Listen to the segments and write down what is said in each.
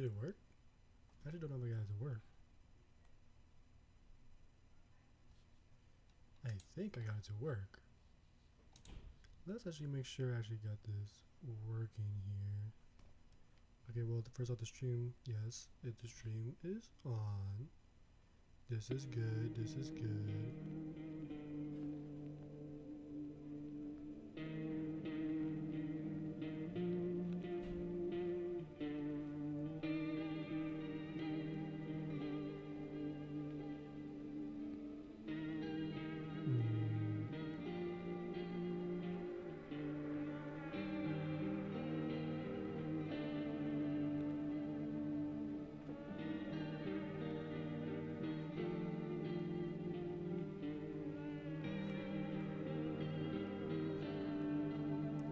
Did it work? I actually don't know if I got it to work. I think I got it to work. Let's actually make sure I actually got this working here. Okay, well, first off, the stream, yes, the stream is on. This is good, this is good.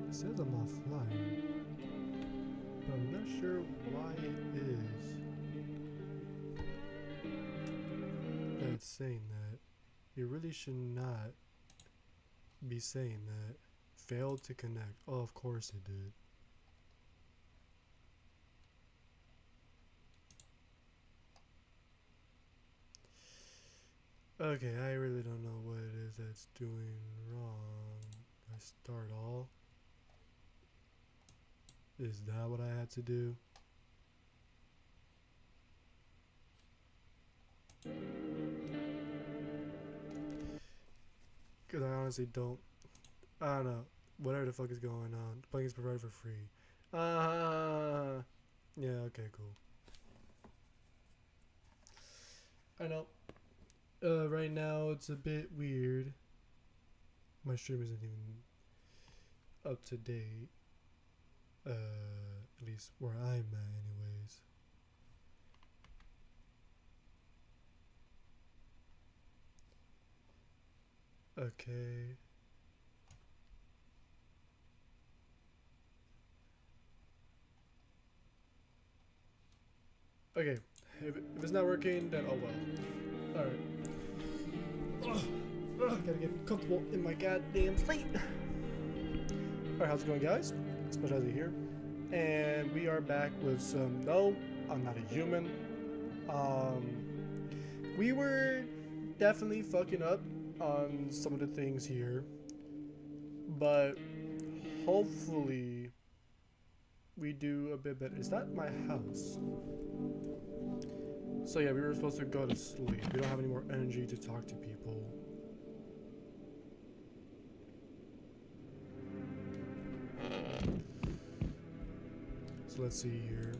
It says I'm offline, but I'm not sure why it is that it's saying that. It really should not be saying that. Failed to connect. Oh, of course it did. Okay, I really don't know what it is that's doing wrong. I start all. Is that what I had to do? Because I honestly don't. I don't know. Whatever the fuck is going on. Playing is provided for free. Yeah, okay, cool. I know. Right now it's a bit weird. My stream isn't even up to date. At least where I'm at, anyways. Okay. Okay. If it's not working, then oh well. Alright. Gotta get comfortable in my goddamn seat. Alright, how's it going, guys? Smushazzy here. And we are back with some. No, I'm not a human. We were definitely fucking up on some of the things here, but hopefully we do a bit better. Is that my house? So yeah, we were supposed to go to sleep. We don't have any more energy to talk to people. So let's see here.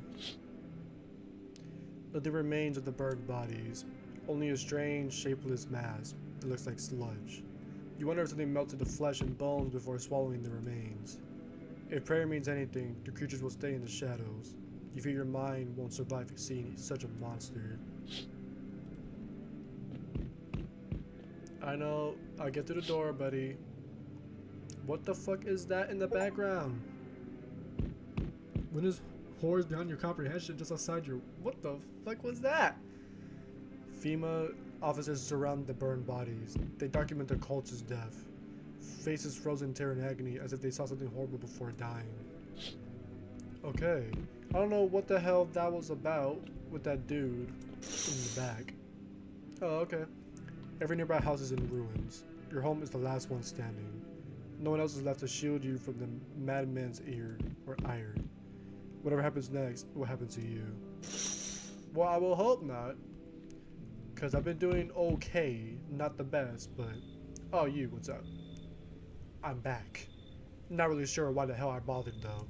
The remains of the burned bodies. Only a strange, shapeless mass that looks like sludge. You wonder if something melted the flesh and bones before swallowing the remains. If prayer means anything, the creatures will stay in the shadows. You fear your mind won't survive seeing such a monster. I know. I'll get through the door, buddy. What the fuck is that in the background? When is horrors beyond your comprehension just outside your... What the fuck was that? FEMA officers surround the burned bodies. They document the cult's death. Faces frozen in terror and agony as if they saw something horrible before dying. Okay. I don't know what the hell that was about with that dude in the back. Oh, okay. Every nearby house is in ruins. Your home is the last one standing. No one else is left to shield you from the madman's ear or ire. Whatever happens next will happen to you. Well, I will hope not. Because I've been doing okay. Not the best, but... Oh, you, what's up? I'm back. Not really sure why the hell I bothered, though.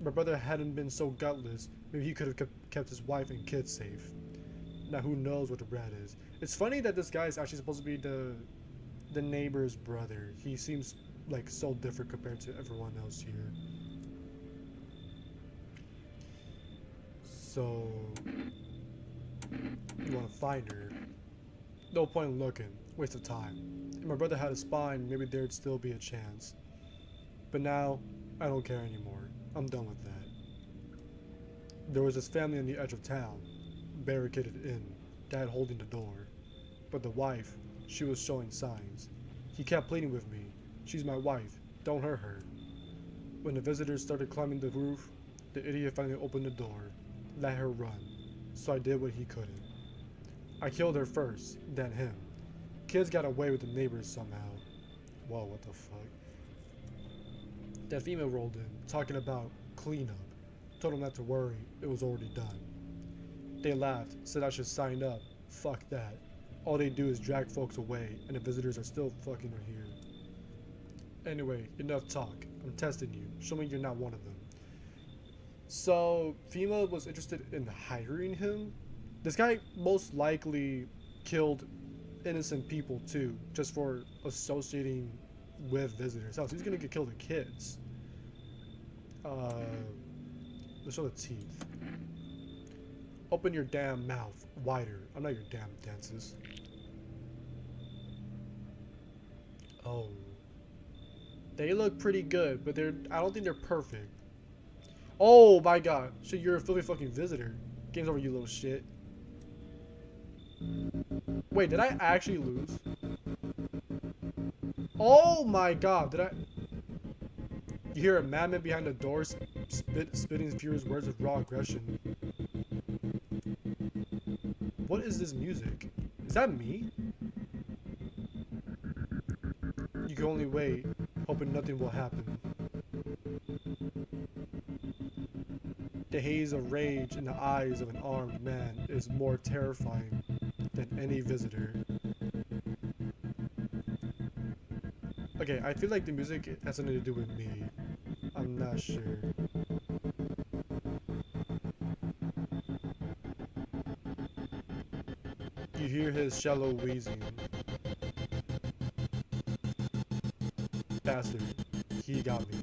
My brother hadn't been so gutless. Maybe he could have kept his wife and kids safe. Now, who knows what the rat is. It's funny that this guy is actually supposed to be the neighbor's brother. He seems like so different compared to everyone else here. So, you want to find her. No point in looking. Waste of time. If my brother had a spine, maybe there'd still be a chance. But now, I don't care anymore. I'm done with that. There was this family on the edge of town, barricaded in, dad holding the door. But the wife, she was showing signs. He kept pleading with me. She's my wife. Don't hurt her. When the visitors started climbing the roof, the idiot finally opened the door. let her run, so I did what he couldn't. I killed her first, then him. Kids got away with the neighbors somehow. Whoa, what the fuck? That female rolled in, talking about cleanup. Told them not to worry, it was already done. They laughed, said I should sign up. Fuck that. All they do is drag folks away, and the visitors are still fucking her here. Anyway, enough talk. I'm testing you. Show me you're not one of them. So, FEMA was interested in hiring him. This guy most likely killed innocent people too, just for associating with visitors. So he's gonna get killed with kids. Let's show the teeth. Open your damn mouth wider. I'm not your damn dentist. Oh. They look pretty good, but I don't think they're perfect. Oh my god. Shit, you're a filthy fucking visitor. Game's over, you little shit. Wait, did I actually lose? Oh my god, did I? You hear a madman behind the door spitting furious words of raw aggression. What is this music? Is that me? You can only wait, hoping nothing will happen. The haze of rage in the eyes of an armed man is more terrifying than any visitor. Okay, I feel like the music has something to do with me. I'm not sure. You hear his shallow wheezing. Bastard. He got me.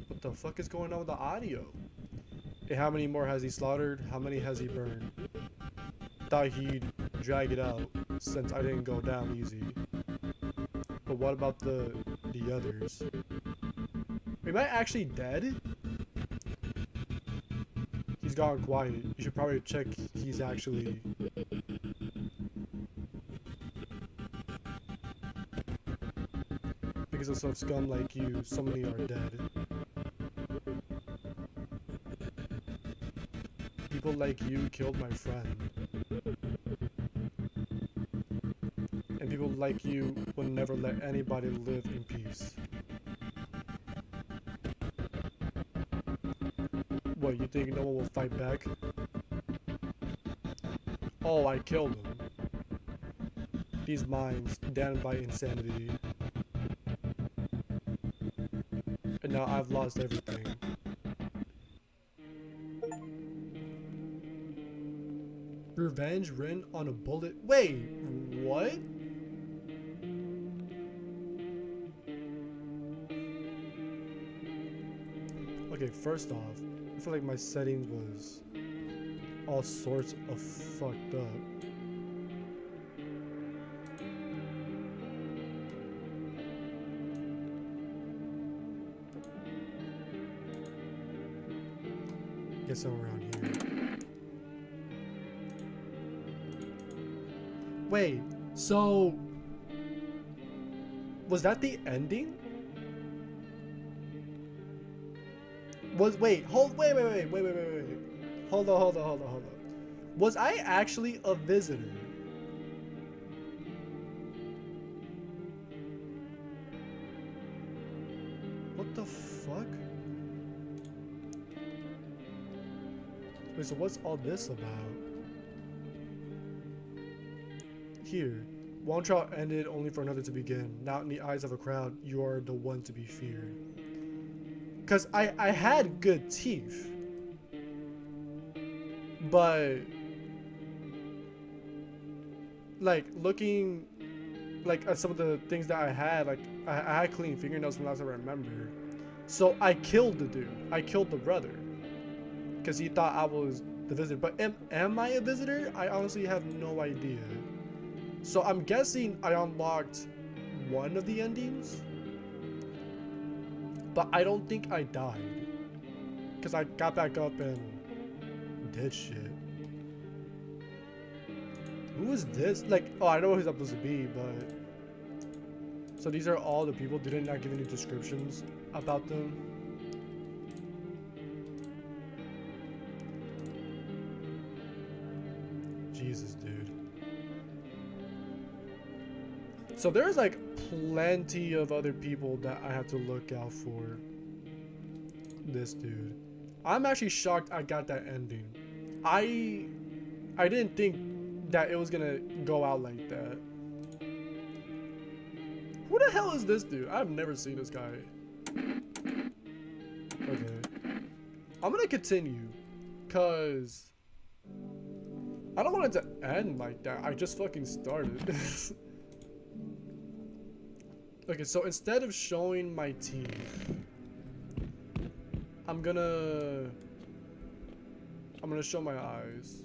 What the fuck is going on with the audio? Hey, how many more has he slaughtered? How many has he burned? Thought he'd drag it out since I didn't go down easy. But what about the others? Am I actually dead? He's gone quiet. You should probably check he's actually... Because of some scum like you, so many are dead. People like you killed my friend. And people like you will never let anybody live in peace. What, you think no one will fight back? Oh, I killed him. These minds, damned by insanity. And now I've lost everything. Revenge written on a bullet. Wait, what? Okay, first off, I feel like my settings was all sorts of fucked up. Guess I'm around here. Wait, so was that the ending? Wait, hold on. Was I actually a visitor? What the fuck? Wait, so what's all this about? Here, one trial ended only for another to begin. Now in the eyes of a crowd, you are the one to be feared. Cause I had good teeth, but like looking like at some of the things that I had, like I had clean fingernails from last I remember. So I killed the dude. I killed the brother because he thought I was the visitor. But am I a visitor? I honestly have no idea. So I'm guessing I unlocked one of the endings. But I don't think I died. Because I got back up and did shit. Who is this? Like, oh, I know who he's supposed to be, but... So these are all the people. Did it not give any descriptions about them? Jesus, dude. So there's like plenty of other people that I have to look out for. This dude. I'm actually shocked I got that ending. I didn't think that it was gonna go out like that. Who the hell is this dude? I've never seen this guy. Okay. I'm gonna continue. Cause I don't want it to end like that. I just fucking started. Okay, so instead of showing my teeth, I'm gonna show my eyes.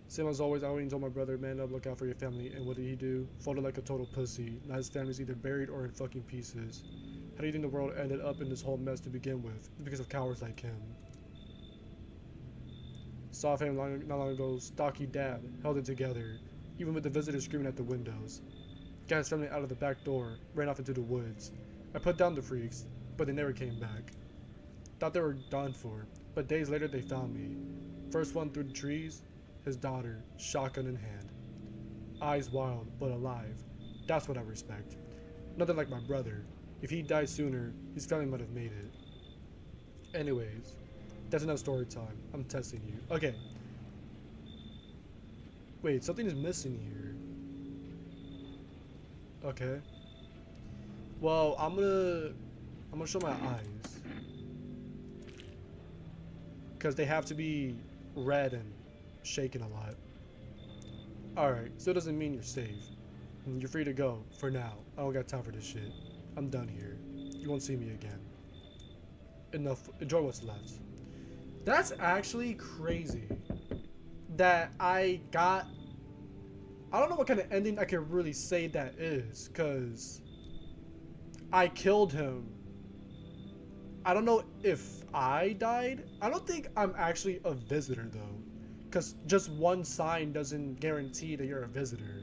Same as always, I always told my brother, man up, look out for your family. And what did he do? Folded like a total pussy. Now his family's either buried or in fucking pieces. How do you think the world ended up in this whole mess to begin with? It's because of cowards like him. Saw him not long ago, stocky dad, held it together, even with the visitors screaming at the windows. Got his family out of the back door, ran off into the woods. I put down the freaks, but they never came back. Thought they were done for, but days later they found me. First one through the trees, his daughter, shotgun in hand. Eyes wild, but alive. That's what I respect. Nothing like my brother. If he died sooner, his family might have made it. Anyways, that's enough story time. I'm testing you. Okay. Wait, something is missing here. Okay. Well, I'm gonna show my eyes. Because they have to be red and shaking a lot. Alright, still doesn't mean you're safe. You're free to go, for now. I don't got time for this shit. I'm done here. You won't see me again. Enough. Enjoy what's left. That's actually crazy. That I don't know what kind of ending I can really say that is, because I killed him. I don't know if I died. I don't think I'm actually a visitor though, because just one sign doesn't guarantee that you're a visitor,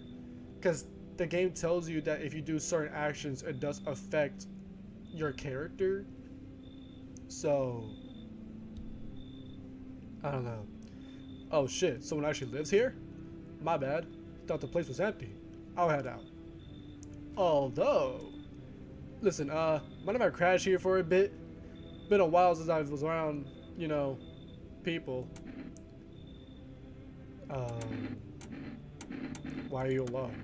because the game tells you that if you do certain actions it does affect your character. So I don't know. Oh shit, someone actually lives here? My bad. Thought the place was empty. I'll head out. Although, listen, mind if I crash here for a bit? Been a while since I was around, you know, people. Why are you alone?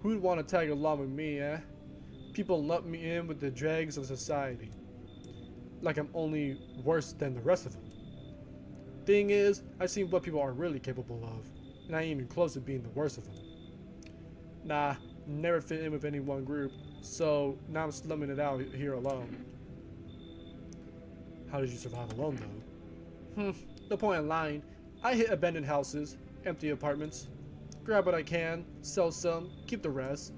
Who'd want to tag along with me, eh? People lump me in with the dregs of society. Like I'm only worse than the rest of them. Thing is, I've seen what people are really capable of, and I ain't even close to being the worst of them. Nah, never fit in with any one group, so now I'm slumming it out here alone. How did you survive alone though? No point in lying. I hit abandoned houses, empty apartments, grab what I can, sell some, keep the rest.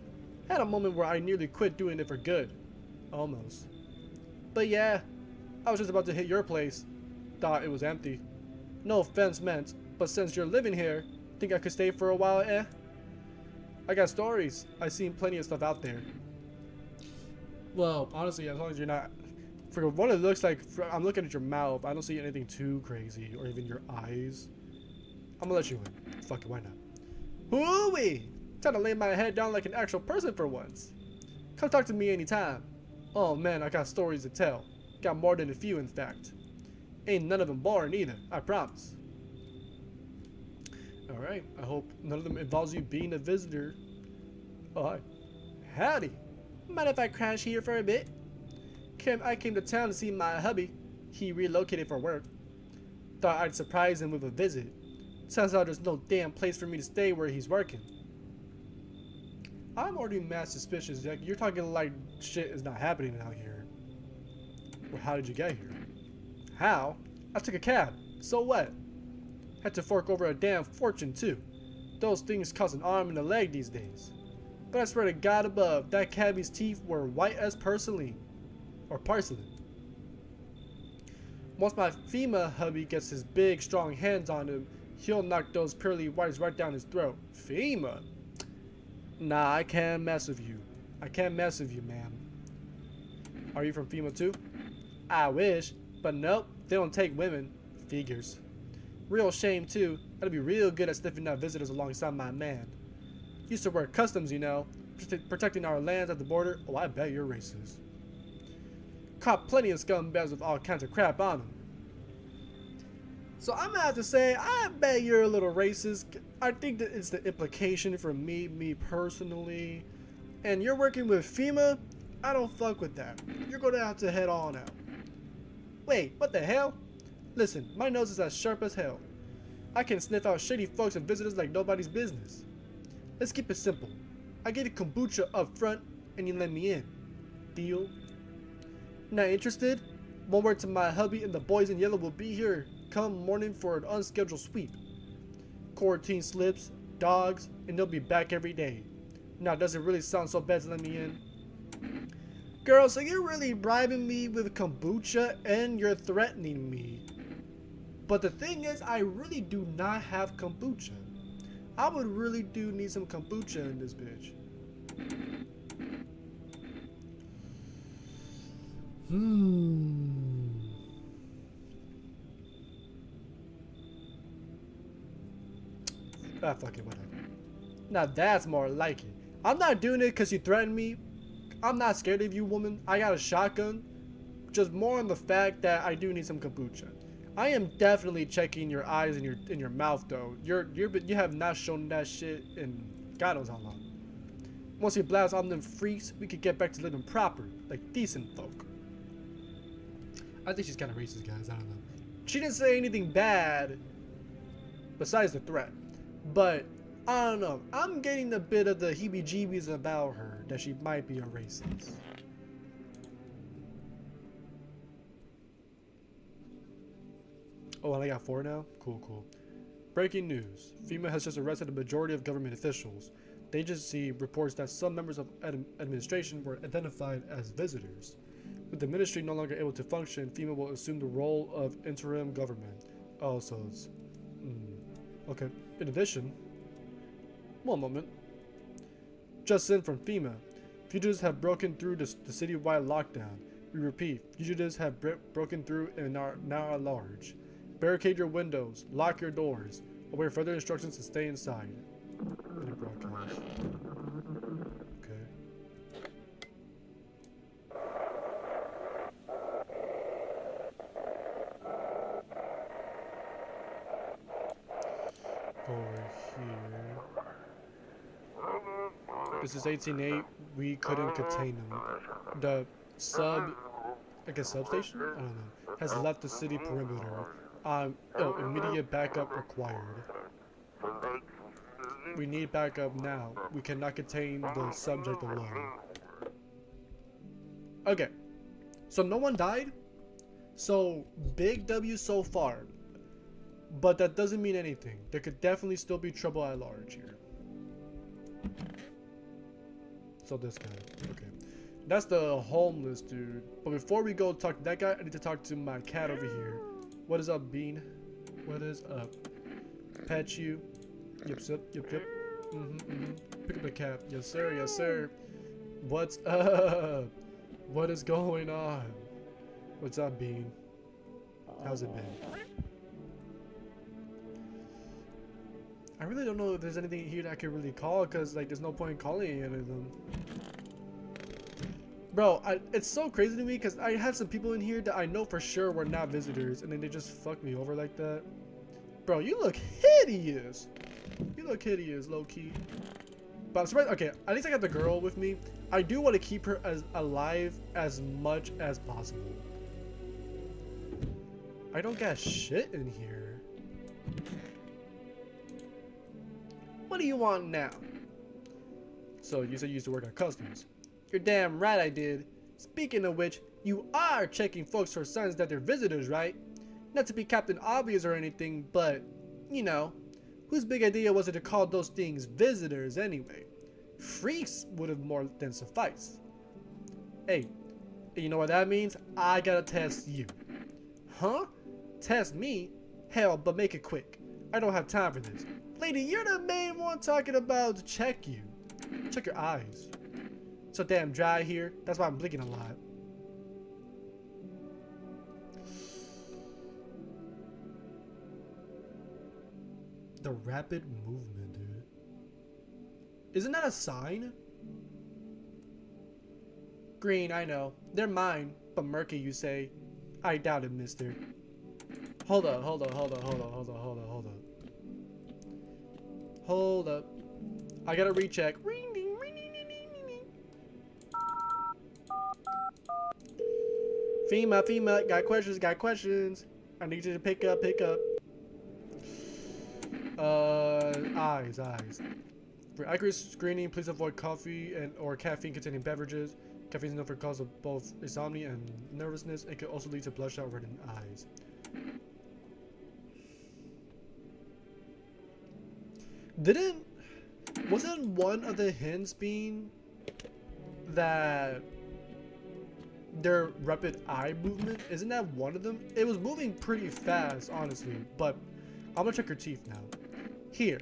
Had a moment where I nearly quit doing it for good. Almost. But yeah, I was just about to hit your place. Thought it was empty. No offense meant, but since you're living here, think I could stay for a while, eh? I got stories. I've seen plenty of stuff out there. Well, honestly, as long as you're not... For what it looks like, I'm looking at your mouth. I don't see anything too crazy, or even your eyes. I'm gonna let you in. Fuck it, why not? Hoo-wee! Time to lay my head down like an actual person for once. Come talk to me anytime. Oh man, I got stories to tell. Got more than a few, in fact. Ain't none of them boring either, I promise. Alright, I hope none of them involves you being a visitor. Oh, hi. Howdy. Mind if I crash here for a bit? I came to town to see my hubby. He relocated for work. Thought I'd surprise him with a visit. Turns out there's no damn place for me to stay where he's working. I'm already mad suspicious. Like, you're talking like shit is not happening out here. Well, how did you get here? How? I took a cab. So what? Had to fork over a damn fortune too. Those things cost an arm and a leg these days. But I swear to God above, that cabbie's teeth were white as porcelain. Or porcelain. Once my FEMA hubby gets his big, strong hands on him, he'll knock those pearly whites right down his throat. FEMA? Nah, I can't mess with you. I can't mess with you, ma'am. Are you from FEMA too? I wish, but nope, they don't take women. Figures. Real shame too. I'd be real good at sniffing out visitors alongside my man. Used to work customs, you know, protecting our lands at the border. Oh, I bet you're racist. Caught plenty of scumbags with all kinds of crap on them. So I'm gonna have to say, I bet you're a little racist. I think that it's the implication for me personally. And you're working with FEMA? I don't fuck with that. You're gonna have to head on out. Wait, what the hell? Listen, my nose is as sharp as hell. I can sniff out shady folks and visitors like nobody's business. Let's keep it simple. I get a kombucha up front and you let me in. Deal? Not interested? One word to my hubby and the boys in yellow will be here come morning for an unscheduled sweep. Quarantine slips, dogs, and they'll be back every day. Now, does it really sound so bad to let me in? Girl, so you're really bribing me with kombucha and you're threatening me. But the thing is, I really do not have kombucha. I would really do need some kombucha in this bitch. Ah, fuck it, whatever. Now that's more like it. I'm not doing it because you threatened me. I'm not scared of you, woman. I got a shotgun. Just more on the fact that I do need some kombucha. I am definitely checking your eyes and your mouth though. You have not shown that shit in God knows how long. Once you blast on them freaks, we could get back to living proper, like decent folk. I think she's kind of racist, guys. I don't know. She didn't say anything bad besides the threat, but I don't know. I'm getting a bit of the heebie-jeebies about her that she might be a racist. Oh, and I got 4 now? Cool. Breaking news. FEMA has just arrested a majority of government officials. The agency reports that some members of administration were identified as visitors. With the ministry no longer able to function, FEMA will assume the role of interim government. Oh, so it's... okay. In addition... One moment. Just in from FEMA. Fugitives have broken through the citywide lockdown. We repeat, fugitives have broken through and are now at large. Barricade your windows. Lock your doors. Await further instructions to stay inside. Any broadcast. Okay. Over here. This is 18-8. We couldn't contain them. The substation? I don't know. Has left the city perimeter. Immediate backup required. We need backup now. We cannot contain the subject alone. Okay. So no one died? So, big W so far. But that doesn't mean anything. There could definitely still be trouble at large here. So this guy. Okay. That's the homeless dude. But before we go talk to that guy, I need to talk to my cat over here. What is up, Bean? What is up? Pet you. Yep. Pick up the cat. Yes, sir. What's up? What is going on? What's up, Bean? How's it been? I really don't know if there's anything here that I could really call, because like there's no point in calling any of them. Bro, it's so crazy to me because I had some people in here that I know for sure were not visitors, and then they just fucked me over like that. Bro, you look hideous. You look hideous, low-key. But I'm surprised. Okay, at least I got the girl with me. I do want to keep her as alive as much as possible. I don't got shit in here. What do you want now? So you said you used to work at customs. You're damn right I did. Speaking of which, you are checking folks for signs that they're visitors, right? Not to be Captain Obvious or anything, but, you know, whose big idea was it to call those things visitors anyway? Freaks would have more than sufficed. Hey, you know what that means? I gotta test you. Huh? Test me? Hell, but make it quick. I don't have time for this. Lady, you're the main one talking about to check you. Check your eyes. It's so damn dry here. That's why I'm blinking a lot. The rapid movement, dude. Isn't that a sign? Green, I know. They're mine, but murky, you say. I doubt it, mister. Hold up. Hold up. I gotta recheck. FEMA, got questions. I need you to pick up. Eyes. For accurate screening, please avoid coffee or caffeine-containing beverages. Caffeine is known for cause of both insomnia and nervousness. It can also lead to bloodshot or reddened eyes. Wasn't one of the hints being that their rapid eye movement? Isn't that one of them? It was moving pretty fast, honestly, but I'm gonna check your teeth now. Here.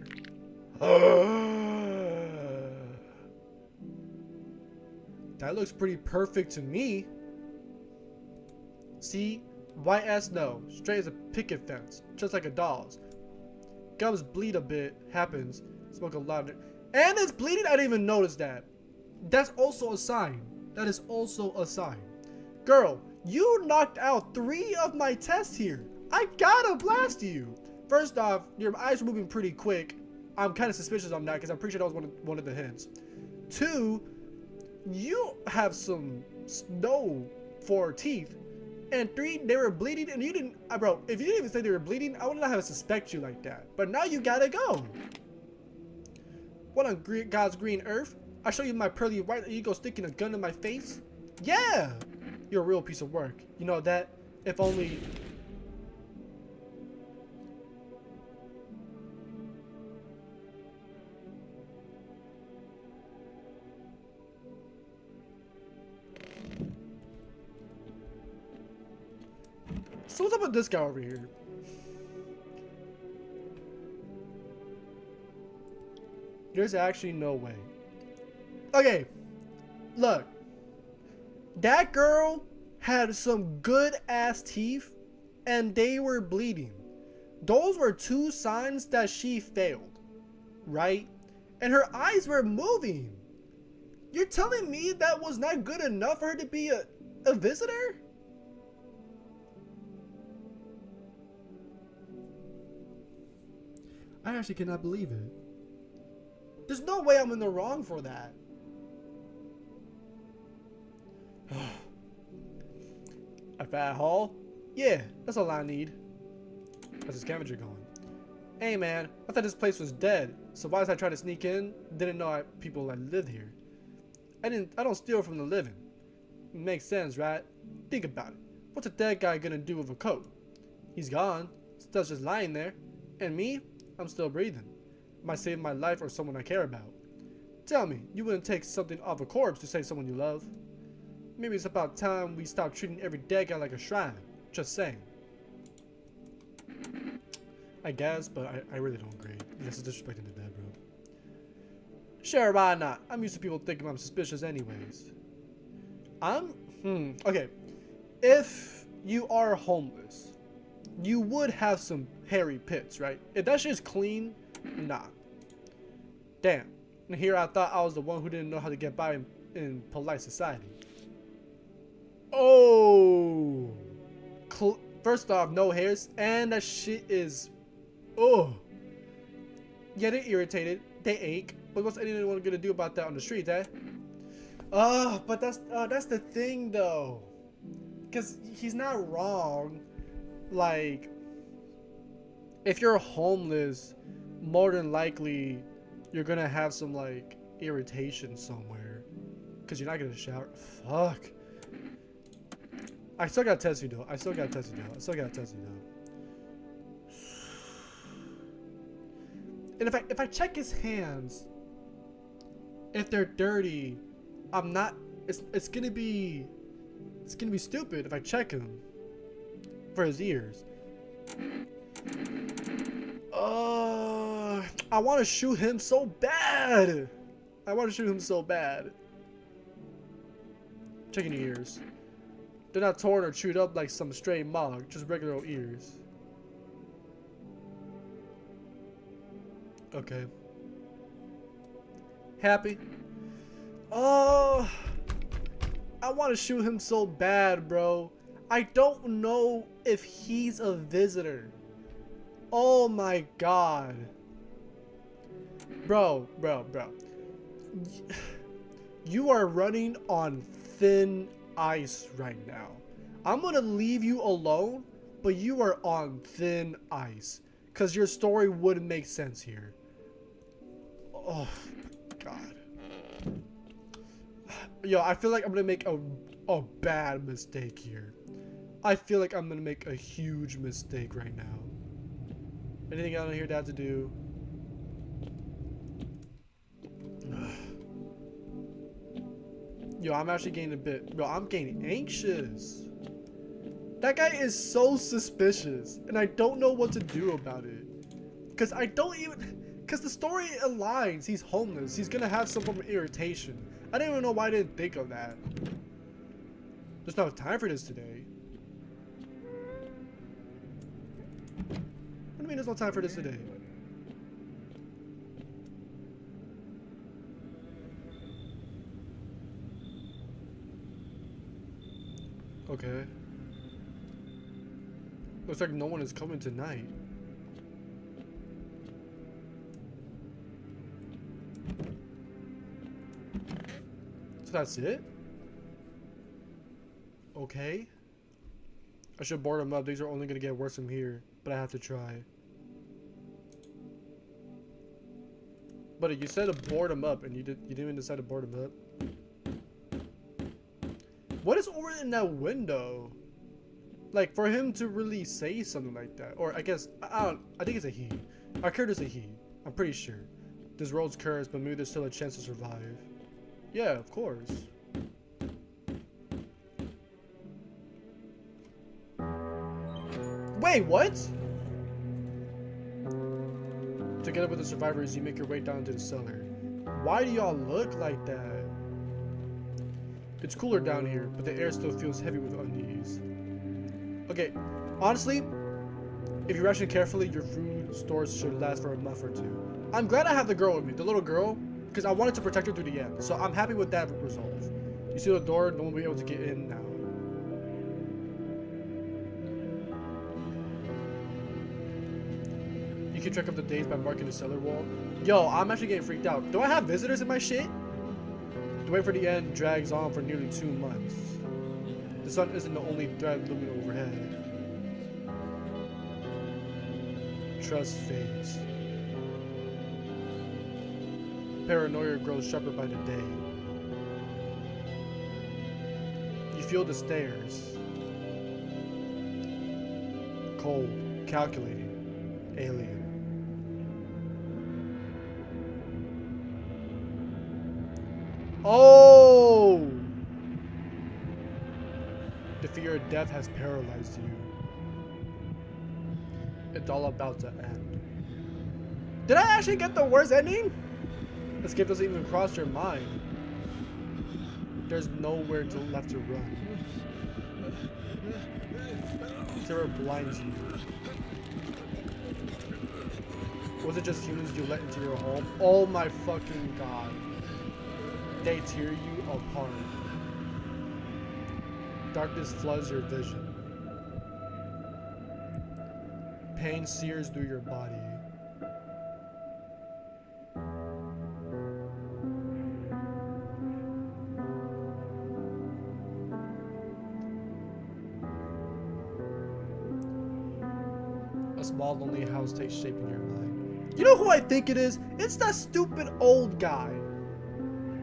That looks pretty perfect to me. See? White ass no. Straight as a picket fence. Just like a doll's. Gums bleed a bit. Happens. Smoke a lot. And it's bleeding? I didn't even notice that. That's also a sign. That is also a sign. Girl, you knocked out 3 of my tests here. I gotta blast you. First off, your eyes are moving pretty quick. I'm kind of suspicious on that because I'm pretty sure that was one of the hints. 2, you have some snow for teeth. And 3, they were bleeding and you didn't, bro, if you didn't even say they were bleeding, I would not have suspect you like that. But now you gotta go. What on God's green earth? I show you my pearly white and you go sticking a gun in my face? Yeah! You're a real piece of work. You know that? If only... So what's up with this guy over here? There's actually no way. Okay, look. That girl had some good ass teeth and they were bleeding. Those were 2 signs that she failed, right? And her eyes were moving. You're telling me that was not good enough for her to be a visitor? I actually cannot believe it. There's no way I'm in the wrong for that. A fat haul? Yeah, that's all I need. How's the scavenger going? Hey man, I thought this place was dead. So why did I try to sneak in? Didn't know people that lived here. I don't steal from the living. Makes sense, right? Think about it. What's a dead guy gonna do with a coat? He's gone. Stuff's just lying there. And me? I'm still breathing. Might save my life or someone I care about. Tell me, you wouldn't take something off a corpse to save someone you love. Maybe it's about time we stop treating every dead guy like a shrine. Just saying. I guess, but I really don't agree. This is disrespecting the dead, bro. Sure, why not? I'm used to people thinking I'm suspicious anyways. Okay. If you are homeless, you would have some hairy pits, right? If that shit's clean, nah. Damn. And here I thought I was the one who didn't know how to get by in polite society. Oh. First off, no hairs. And that shit is... Oh. Yeah, they're irritated. They ache. But what's anyone gonna do about that on the streets, eh? But that's the thing, though. Because he's not wrong. Like, if you're homeless, more than likely you're gonna have some like irritation somewhere because you're not gonna shower. Fuck. I still gotta test you though. And if I check his hands, if they're dirty, I'm not. It's gonna be stupid if I check him for his ears. I want to shoot him so bad. Checking your ears. They're not torn or chewed up like some stray mog, just regular old ears. Okay. Happy? Oh, I want to shoot him so bad, bro. I don't know if he's a visitor. Oh my god. Bro. You are running on thin ice right now. I'm gonna leave you alone, but you are on thin ice. Because your story wouldn't make sense here. Oh, god. Yo, I feel like I'm gonna make a bad mistake here. I feel like I'm gonna make a huge mistake right now. Anything out here to have to do? Yo, I'm actually getting a bit... Bro, I'm getting anxious. That guy is so suspicious. And I don't know what to do about it. Because I don't even... Because the story aligns. He's homeless. He's going to have some form of irritation. I didn't even know why I didn't think of that. There's no time for this today. What do you mean there's no time for this today? Okay. Looks like no one is coming tonight. So that's it? Okay. I should board them up. These are only gonna get worse from here. But I have to try. Buddy, you said to board them up and you didn't even decide to board them up. What is over in that window? Like, for him to really say something like that. Or I guess, I think it's a he. Our character's a he. I'm pretty sure. This road's cursed, but maybe there's still a chance to survive. Yeah, of course. Wait, what? Together with the survivors, you make your way down to the cellar. Why do y'all look like that? It's cooler down here, but the air still feels heavy with unease. Okay, honestly, if you ration carefully, your food stores should last for a month or two. I'm glad I have the girl with me, the little girl, because I wanted to protect her through the end. So I'm happy with that resolve. You see the door, no one will be able to get in now. You can track up the days by marking the cellar wall. Yo, I'm actually getting freaked out. Do I have visitors in my shit? The wait for the end drags on for nearly 2 months. The sun isn't the only thread looming overhead. Trust fades. Paranoia grows sharper by the day. You feel the stares. Cold, calculating, alien. Oh! The fear of death has paralyzed you. It's all about to end. Did I actually get the worst ending? Escape doesn't even cross your mind. There's nowhere left to run. Terror blinds you. Was it just humans you let into your home? Oh my fucking god. They tear you apart. Darkness floods your vision. Pain sears through your body. A small lonely house takes shape in your mind. You know who I think it is? It's that stupid old guy.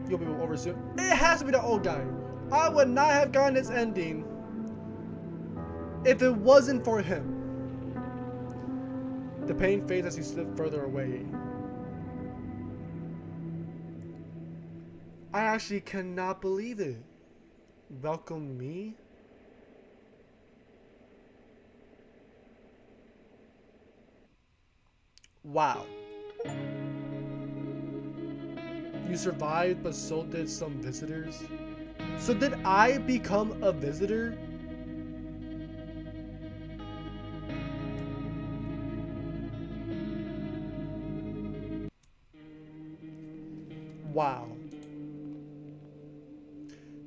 You'll be over soon. It has to be the old guy. I would not have gotten this ending if it wasn't for him. The pain fades as you slip further away. I actually cannot believe it. Welcome me? Wow. You survived, but so did some visitors. So did I become a visitor? Wow.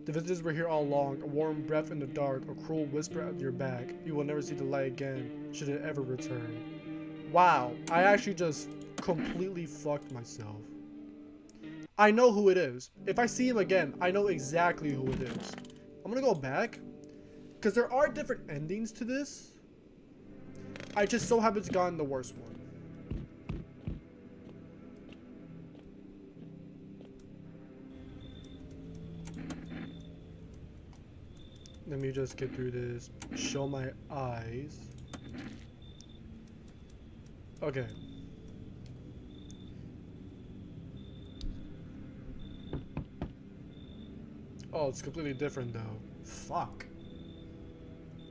The visitors were here all along. A warm breath in the dark, a cruel whisper at your back. You will never see the light again, should it ever return. Wow, I actually just completely fucked myself. I know who it is. If I see him again, I know exactly who it is. I'm gonna go back, because there are different endings to this. I just so happen to gotten the worst one. Let me just get through this. Show my eyes. Okay. Oh, it's completely different though. Fuck.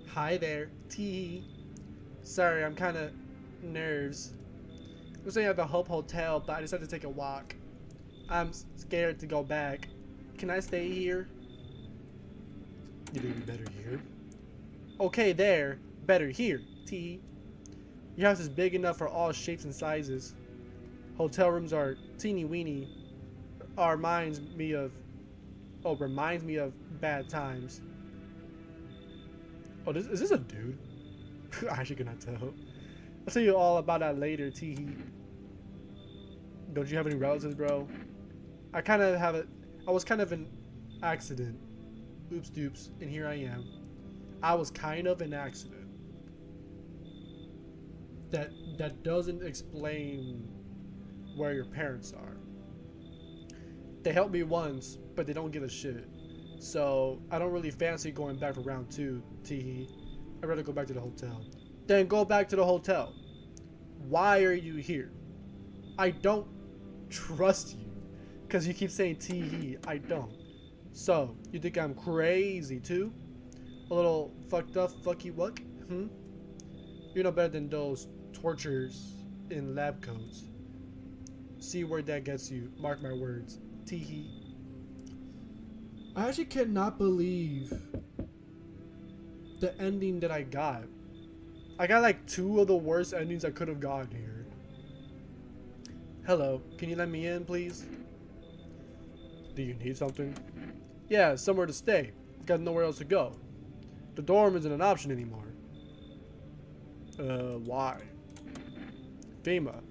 Hi there, T. Sorry, I'm kind of nerves. I'm staying at the Hope Hotel, but I decided to take a walk. I'm scared to go back. Can I stay here? You think it'd be better here? Okay, there. Better here, T. Your house is big enough for all shapes and sizes. Hotel rooms are teeny weeny. Reminds me of bad times. Oh, is this a dude? I actually cannot tell. I'll tell you all about that later, T. Don't you have any relatives, bro? I was kind of an accident. Oops doops, and here I am. I was kind of an accident. That doesn't explain where your parents are. They helped me once, but they don't give a shit. So I don't really fancy going back for round 2, teehee. I'd rather go back to the hotel. Then go back to the hotel. Why are you here? I don't trust you. Because you keep saying teehee. I don't. So, you think I'm crazy too? A little fucked up, fucky wuck? You're no better than those tortures in lab coats. See where that gets you. Mark my words. Teehee. I actually cannot believe the ending that I got. I got like 2 of the worst endings I could have gotten here. Hello, can you let me in, please? Do you need something? Yeah, somewhere to stay. I've got nowhere else to go. The dorm isn't an option anymore. Why? FEMA.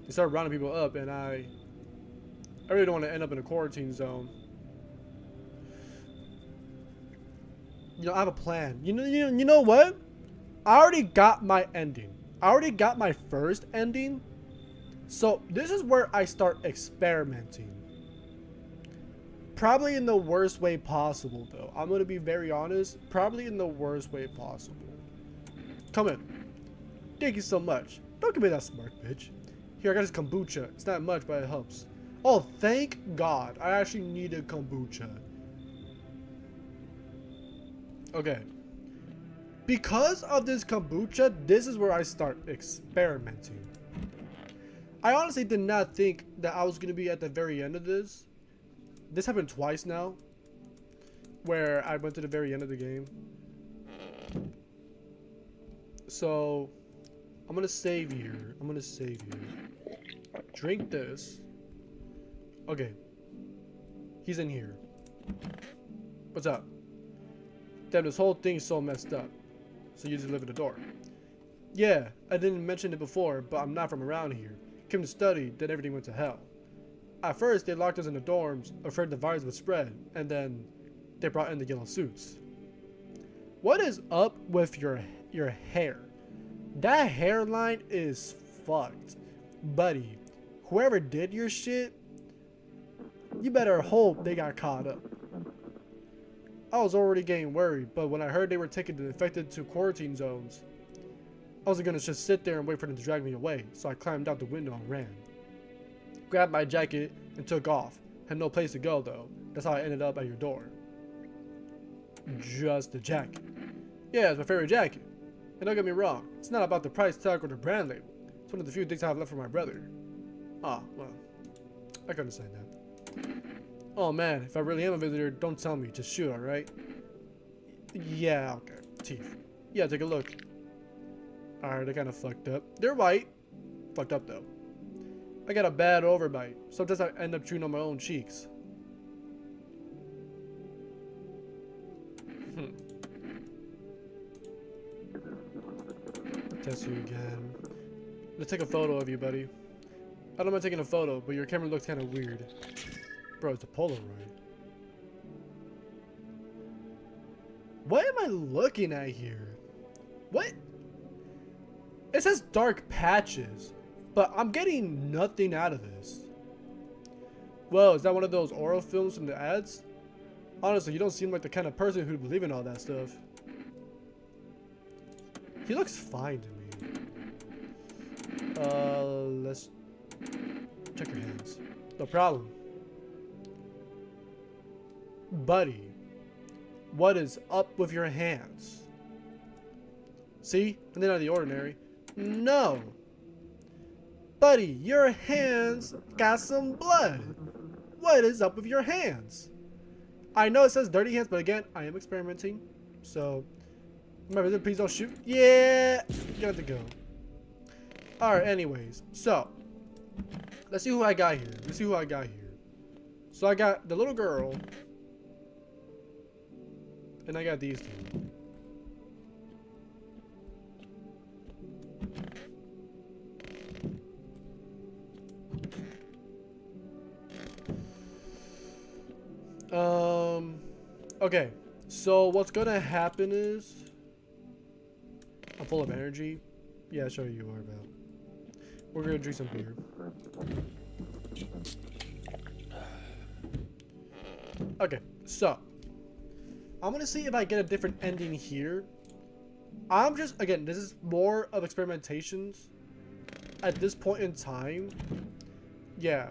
They started rounding people up, and I really don't want to end up in a quarantine zone. You know, I have a plan. You know what? I already got my ending. I already got my first ending. So this is where I start experimenting. Probably in the worst way possible, though. I'm going to be very honest. Probably in the worst way possible. Come in. Thank you so much. Don't give me that smart bitch. Here, I got this kombucha. It's not much, but it helps. Oh, thank God. I actually needed kombucha. Okay. Because of this kombucha, this is where I start experimenting. I honestly did not think that I was going to be at the very end of this. This happened twice now, where I went to the very end of the game. So, I'm going to save here. Drink this. Okay. He's in here. What's up? Damn, this whole thing's so messed up. So you just live at the door. Yeah, I didn't mention it before, but I'm not from around here. Came to study, then everything went to hell. At first, they locked us in the dorms, afraid the virus would spread, and then they brought in the yellow suits. What is up with your hair? That hairline is fucked. Buddy, whoever did your shit, you better hope they got caught up. I was already getting worried, but when I heard they were taking the infected to quarantine zones, I wasn't gonna just sit there and wait for them to drag me away, so I climbed out the window and ran. Grabbed my jacket and took off. Had no place to go though. That's how I ended up at your door. Just the jacket. Yeah, it's my favorite jacket. And don't get me wrong, it's not about the price tag or the brand label. It's one of the few things I have left for my brother. Ah, well, I can understand that. Oh man, if I really am a visitor, don't tell me. Just shoot, alright? Yeah, okay. Teeth. Yeah, take a look. Alright, they're kind of fucked up. They're white. Fucked up though. I got a bad overbite. Sometimes I end up chewing on my own cheeks. Test you again. Let's take a photo of you, buddy. I don't mind taking a photo, but your camera looks kind of weird. Bro, it's a Polaroid. What am I looking at here? What? It says dark patches, but I'm getting nothing out of this. Well, is that one of those oral films from the ads? Honestly, you don't seem like the kind of person who'd believe in all that stuff. He looks fine to me. Let's check your hands. No problem. Buddy, what is up with your hands? See? And they're not the ordinary. No. Buddy, your hands got some blood. What is up with your hands? I know it says dirty hands, but again, I am experimenting. So, remember, please don't shoot. Yeah, you got to go. Alright, anyways. So, let's see who I got here. So, I got the little girl. And I got these two. Okay. So what's gonna happen is I'm full of energy. Yeah, sure you are, about. We're gonna drink some beer. Okay, so I'm gonna see if I get a different ending here. I'm just, again, this is more of experimentations at this point in time. Yeah,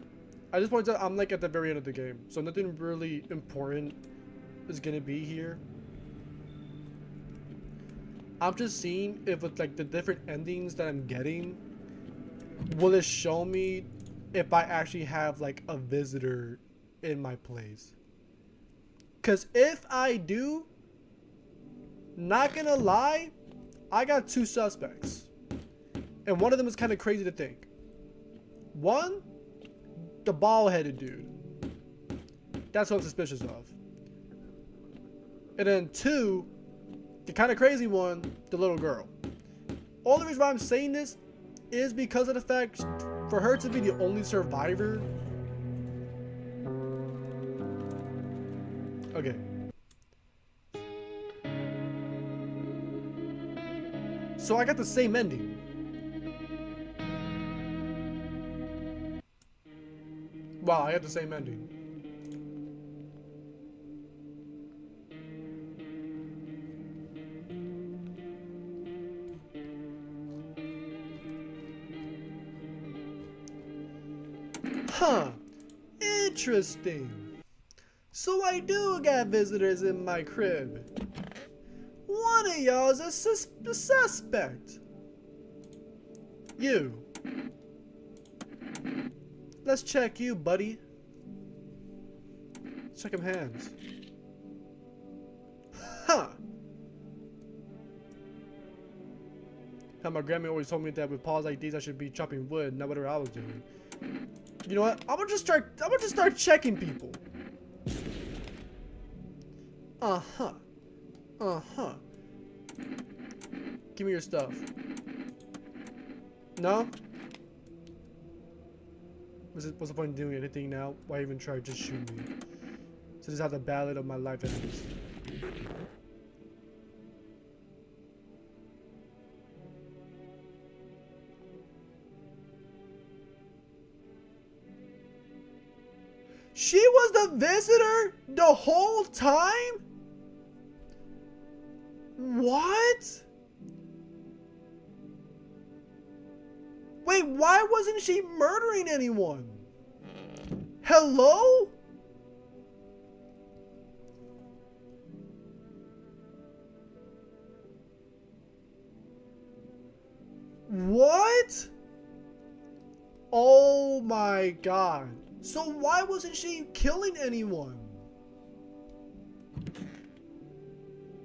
at this point in time, I'm like at the very end of the game, so nothing really important is gonna be here. I'm just seeing if with like the different endings that I'm getting, will it show me if I actually have like a visitor in my place. Because if I do, not gonna lie, I got two suspects. And one of them is kind of crazy to think. One, the bald-headed dude. That's what I'm suspicious of. And then two, the kind of crazy one, the little girl. All the reason why I'm saying this is because of the fact for her to be the only survivor. Okay. So I got the same ending. Wow, I got the same ending. Huh. Interesting. So I do got visitors in my crib. One of y'all is a suspect. You. Let's check you, buddy. Check him hands. Huh. How my grandma always told me that with paws like these I should be chopping wood, not whatever I was doing. You know what? I'm gonna just start checking people. Uh-huh. Uh-huh. Give me your stuff. No? What's the point of doing anything now? Why even try? Just shoot me. So this is how the ballad of my life ends. She was the visitor the whole time? What? Wait, why wasn't she murdering anyone? Hello? What? Oh my god. So why wasn't she killing anyone?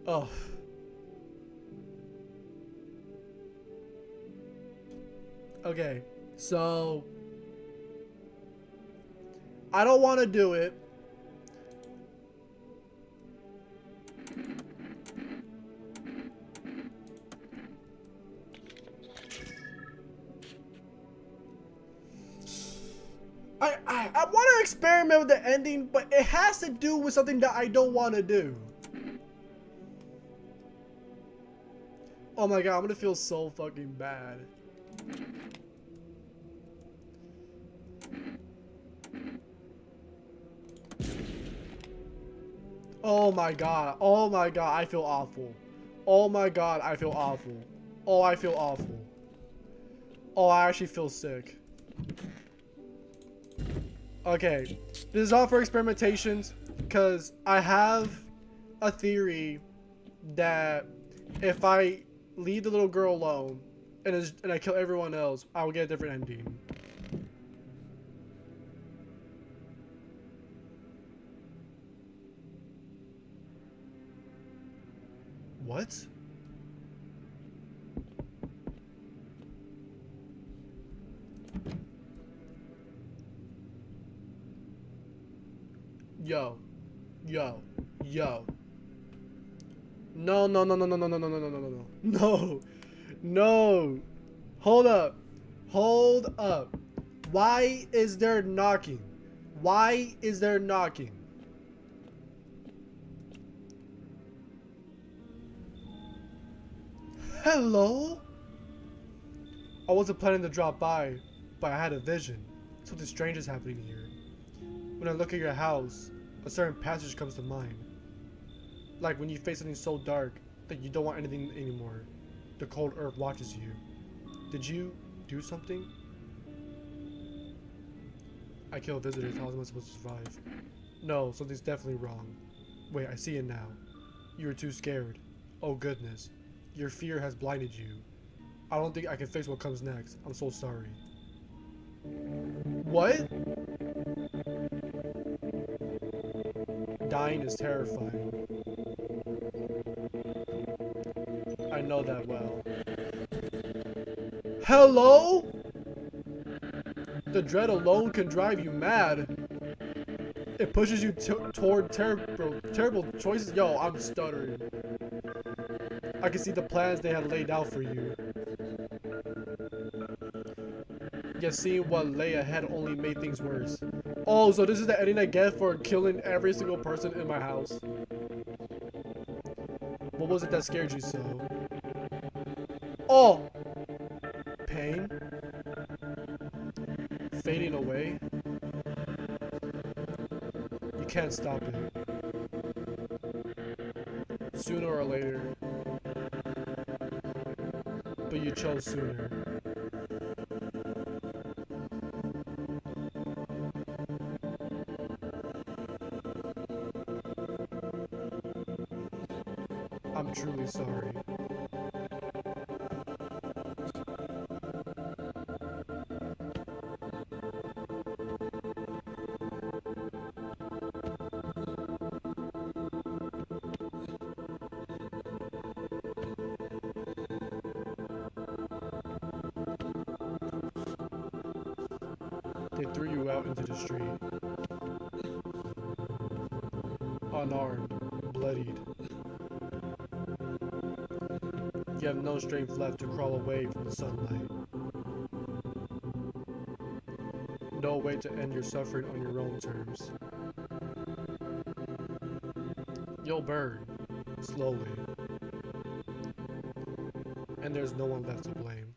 Oh. Okay, so I don't want to do it. I want to experiment with the ending, but it has to do with something that I don't want to do. Oh my god, I'm gonna feel so fucking bad. Oh my god, I feel awful. Oh my god, I feel awful. Oh, I feel awful. Oh, I actually feel sick. Okay, this is all for experimentations, because I have a theory that if I leave the little girl alone and I kill everyone else, I will get a different ending. What? Yo. Yo. Yo. No, no, no, no, no, no, no, no, no, no, no, no. No. No. Hold up. Hold up. Why is there knocking? Why is there knocking? Hello? I wasn't planning to drop by, but I had a vision. Something strange is happening here. When I look at your house, a certain passage comes to mind. Like when you face something so dark that you don't want anything anymore. The cold earth watches you. Did you do something? I killed visitors. How am I supposed to survive? No, something's definitely wrong. Wait, I see it now. You were too scared. Oh goodness. Your fear has blinded you. I don't think I can fix what comes next. I'm so sorry. What? Dying is terrifying. I know that well. Hello? The dread alone can drive you mad. It pushes you toward terrible choices. Yo, I'm stuttering. I can see the plans they had laid out for you. Yet seeing what lay ahead only made things worse. Oh, so this is the ending I get for killing every single person in my house. What was it that scared you so? Oh! Pain? Fading away? You can't stop it. Sooner or later. But you chose sooner. I'm truly sorry. They threw you out into the street. Unarmed, bloodied. You have no strength left to crawl away from the sunlight. No way to end your suffering on your own terms. You'll burn, slowly. And there's no one left to blame.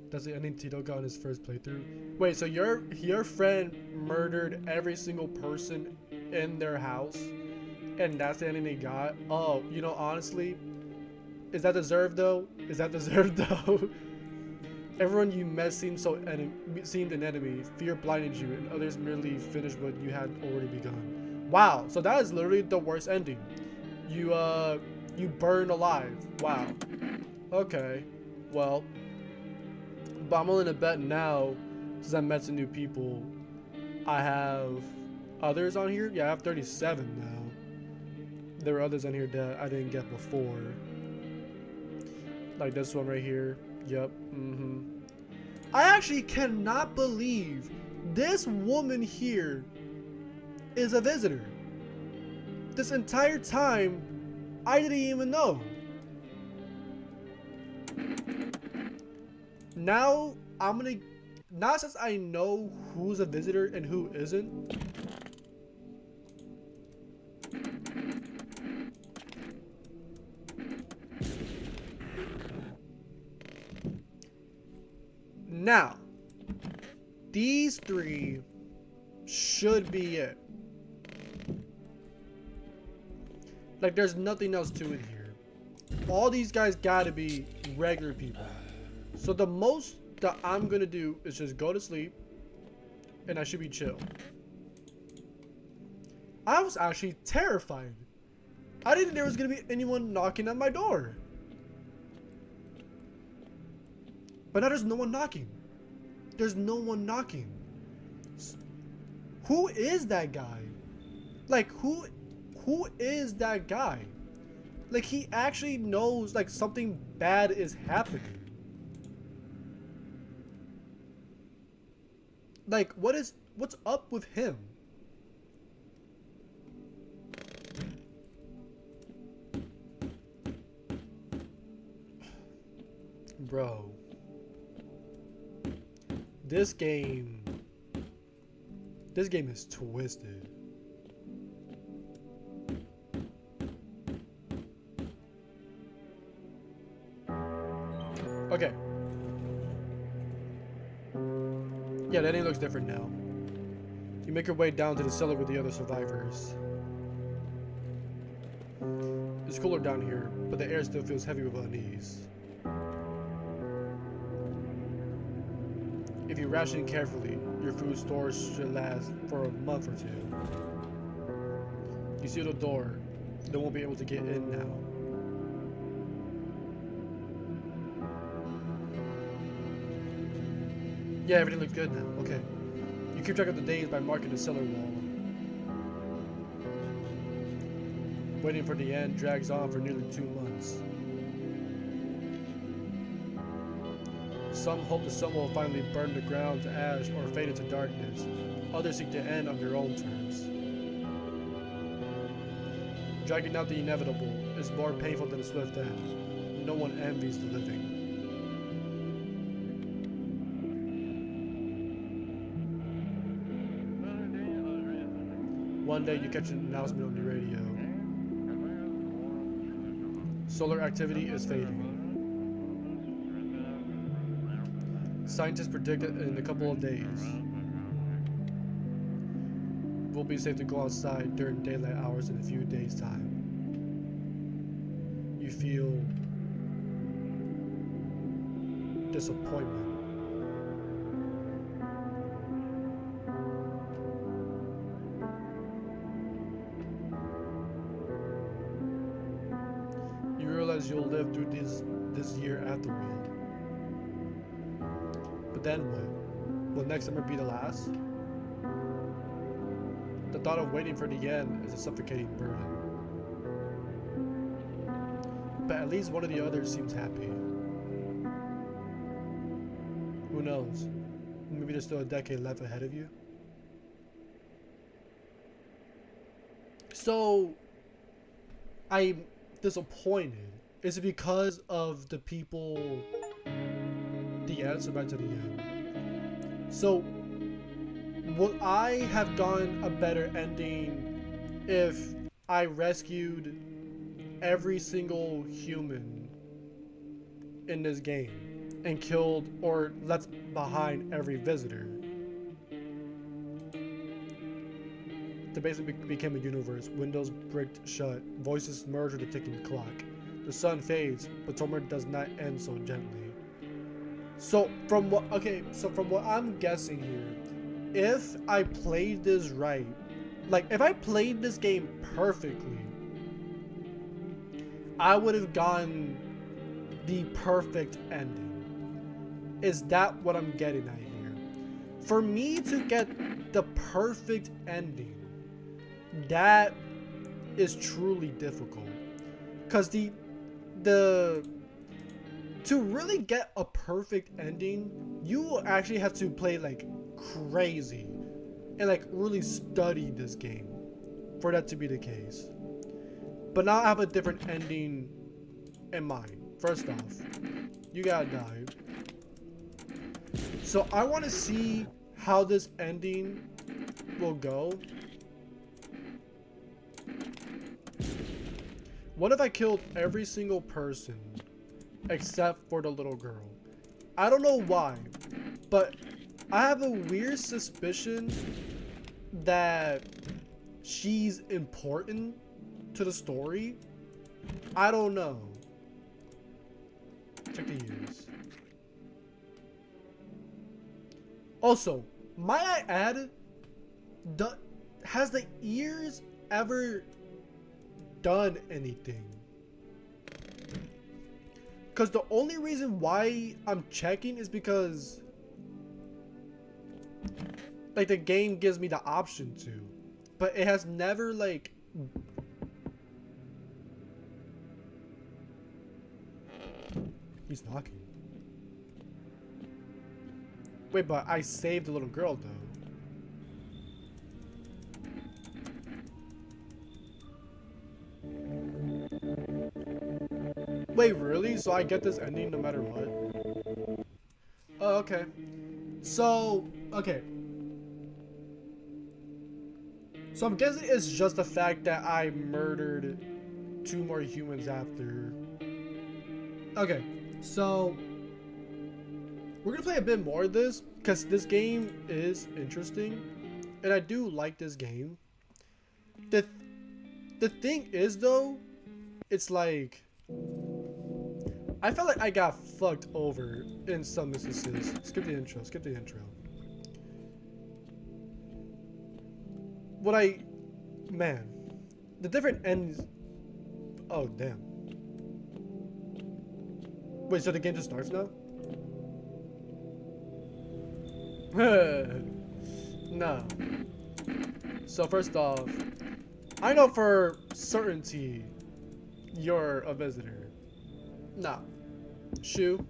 That's the ending Tito got in his first playthrough. Wait, so your friend murdered every single person in their house? And that's the ending they got? Oh, you know, honestly, is that deserved though? Is that deserved though? Everyone you met seemed an enemy. Fear blinded you, and others merely finished what you had already begun. Wow, so that is literally the worst ending. You burned alive. Wow. Okay. Well, but I'm willing to bet now, since I met some new people, I have others on here. Yeah, I have 37 now. There were others on here that I didn't get before. Like this one right here. Yep. I actually cannot believe this woman here is a visitor. This entire time, I didn't even know. Now, now since I know who's a visitor and who isn't, now, these three should be it. Like, there's nothing else to it here. All these guys gotta be regular people. So the most that I'm gonna do is just go to sleep, and I should be chill. I was actually terrified. I didn't think there was gonna be anyone knocking at my door. But now there's no one knocking. There's no one knocking. Who is that guy? Like, who is that guy? Like, he actually knows, like, something bad is happening. Like, what's up with him? Bro. This game is twisted. Okay. Yeah, that name looks different now. You make your way down to the cellar with the other survivors. It's cooler down here, but the air still feels heavy with unease. If you ration carefully, your food stores should last for a month or two. You seal the door, they won't be able to get in now. Yeah, everything looks good now. Okay. You keep track of the days by marking the cellar wall. Waiting for the end drags on for nearly 2 months. Some hope the sun will finally burn the ground to ash or fade into darkness. Others seek the end on their own terms. Dragging out the inevitable is more painful than a swift end. No one envies the living. One day you catch an announcement on the radio. Solar activity is fading. Scientists predict that in a couple of days, it will be safe to go outside during daylight hours in a few days' time. You feel disappointment. You realize you'll live through this year afterward. But then what? Will next summer be the last? The thought of waiting for the end is a suffocating burden. But at least one of the others seems happy. Who knows? Maybe there's still a decade left ahead of you. So, I'm disappointed. Is it because of the people, the answer back to the end? So, would I have gotten a better ending if I rescued every single human in this game and killed or left behind every visitor? The basically became a universe. Windows bricked shut. Voices merge with the ticking clock. The sun fades, but Tomer does not end so gently. So from what I'm guessing here, if I played this right, like if I played this game perfectly, I would have gotten the perfect ending. Is that what I'm getting at here? For me to get the perfect ending, that is truly difficult. Because to really get a perfect ending, you will actually have to play like crazy and like really study this game for that to be the case. But now I have a different ending in mind. First off, you gotta die. So I want to see how this ending will go. What if I killed every single person except for the little girl? I don't know why, but I have a weird suspicion that she's important to the story. I don't know. Check the years. Also, might I add, has the ears ever done anything? Because the only reason why I'm checking is because like the game gives me the option to, but it has never like he's knocking. Wait, but I saved the little girl though. Wait, really? So I get this ending no matter what? Oh, okay. So, okay. So I'm guessing it's just the fact that I murdered 2 more humans after. Okay, so we're gonna play a bit more of this because this game is interesting and I do like this game. The thing is though, it's like I felt like I got fucked over in some instances. Skip the intro, skip the intro. Man, the different ends. Oh damn. Wait, so the game just starts now? No. So first off, I know for certainty you're a visitor. Nah. Shu,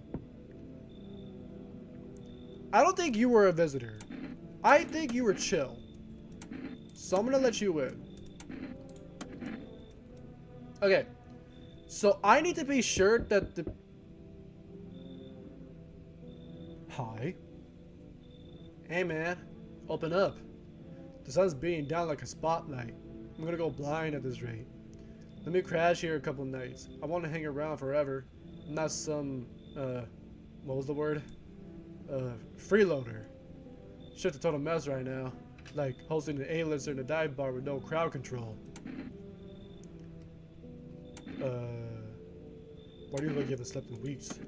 I don't think you were a visitor. I think you were chill. So I'm gonna let you in. Okay. So I need to be sure that the... Hi. Hey man, open up. The sun's beating down like a spotlight. I'm gonna go blind at this rate. Let me crash here a couple nights. I want to hang around forever. I'm not some, what was the word? Freeloader. Shit's a total mess right now. Like hosting an A-lister in a dive bar with no crowd control. Why do you look like you haven't slept in weeks?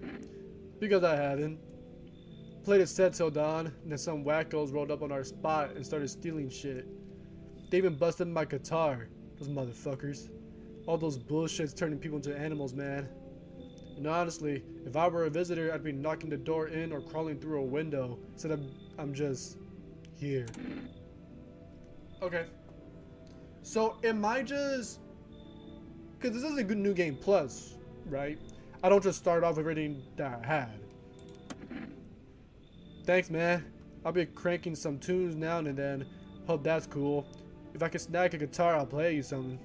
Because I haven't. Played a set till dawn, and then some wackos rolled up on our spot and started stealing shit. They even busted my guitar. Those motherfuckers. All those bullshits turning people into animals, man. And honestly, if I were a visitor, I'd be knocking the door in or crawling through a window. Instead of I'm just here. Okay. So am I just... Because this is a good new game plus, right? I don't just start off with everything that I had. Thanks, man. I'll be cranking some tunes now and then. Hope that's cool. If I can snag a guitar, I'll play you something.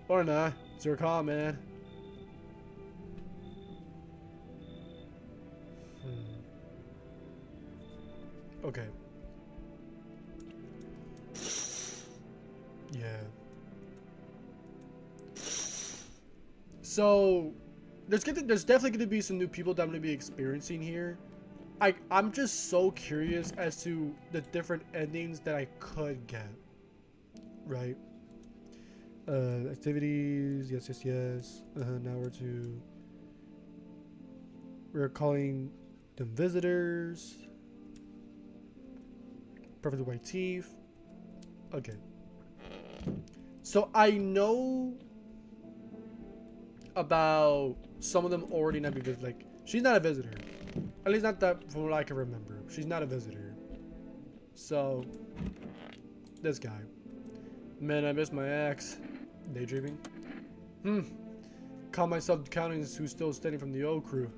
Or not. It's your call, man. Okay. Yeah. So, there's definitely going to be some new people that I'm going to be experiencing here. I'm just so curious as to the different endings that I could get. Right? Activities, yes. Now we're calling them visitors. Perfectly white teeth. Okay. So I know about some of them already not because like she's not a visitor. At least not that from what I can remember. She's not a visitor. So this guy. Man, I miss my axe. Daydreaming. Caught myself counting who's still standing from the old crew.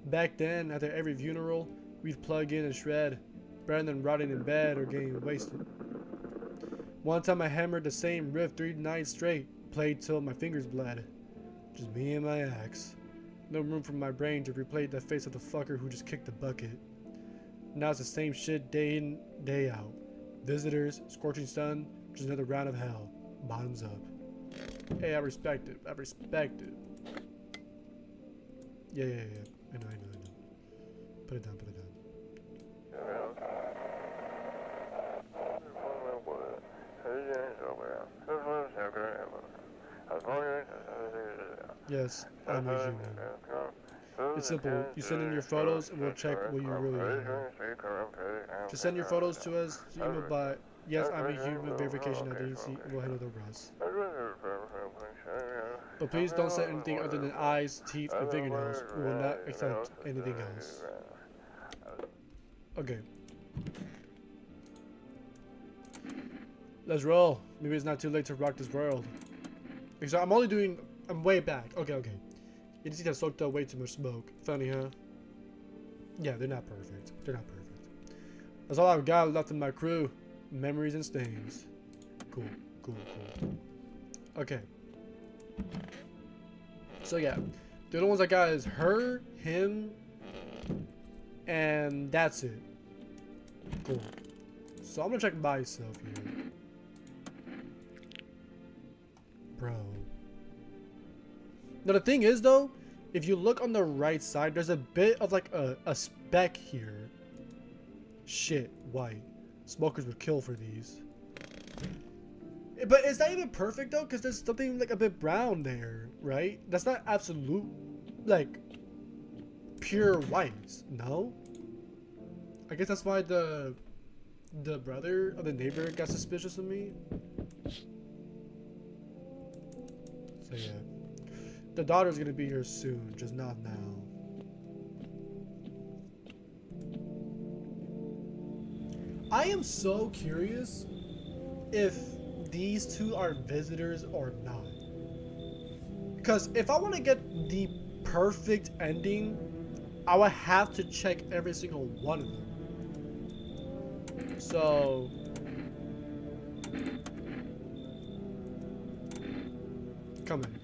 Back then, after every funeral, we'd plug in and shred, better than rotting in bed or getting wasted. One time I hammered the same riff 3 nights straight, played till my fingers bled. Just me and my axe. No room for my brain to replay the face of the fucker who just kicked the bucket. Now it's the same shit day in, day out. Visitors, scorching sun, just another round of hell. Bottoms up. Hey, I respect it. I respect it. Yeah. I know. Put it down. Yes, I'm a human. It's simple. You send in your photos and we'll check what you really are. Just send your photos to us to email by yes, I'm a human verification identity and we'll handle the rest. But please don't send anything other than eyes, teeth, and fingernails. We will not accept anything else. Okay. Let's roll. Maybe it's not too late to rock this world. So I'm way back. Okay. You just soaked up way too much smoke. Funny, huh? Yeah, they're not perfect. That's all I've got left in my crew. Memories and stains. Cool. Okay. So yeah, the only ones I got is her, him, and that's it. Cool. So I'm gonna check myself here. Bro. Now the thing is though, if you look on the right side, there's a bit of like a speck here. Shit, white. Smokers would kill for these. But it's not even perfect though, because there's something like a bit brown there, right? That's not absolute, like, pure whites, no? I guess that's why the brother of the neighbor got suspicious of me. So yeah. The daughter's gonna be here soon, just not now. I am so curious if these two are visitors or not. Because if I want to get the perfect ending, I would have to check every single one of them. So come in.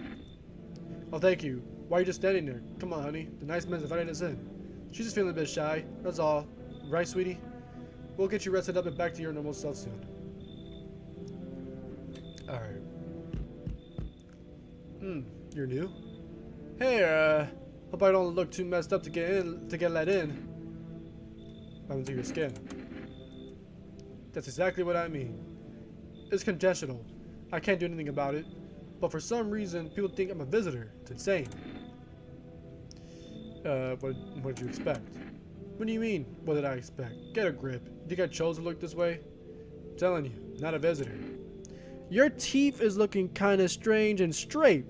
Oh, thank you. Why are you just standing there? Come on, honey. The nice man's invited us in. She's just feeling a bit shy. That's all. Right, sweetie? We'll get you rested up and back to your normal self soon. Alright. You're new? Hey, hope I don't look too messed up to get let in. I'm into your skin. That's exactly what I mean. It's congestional. I can't do anything about it. But for some reason, people think I'm a visitor. It's insane. What did you expect? What do you mean, what did I expect? Get a grip. You think I chose to look this way? I'm telling you, not a visitor. Your teeth is looking kind of strange and straight.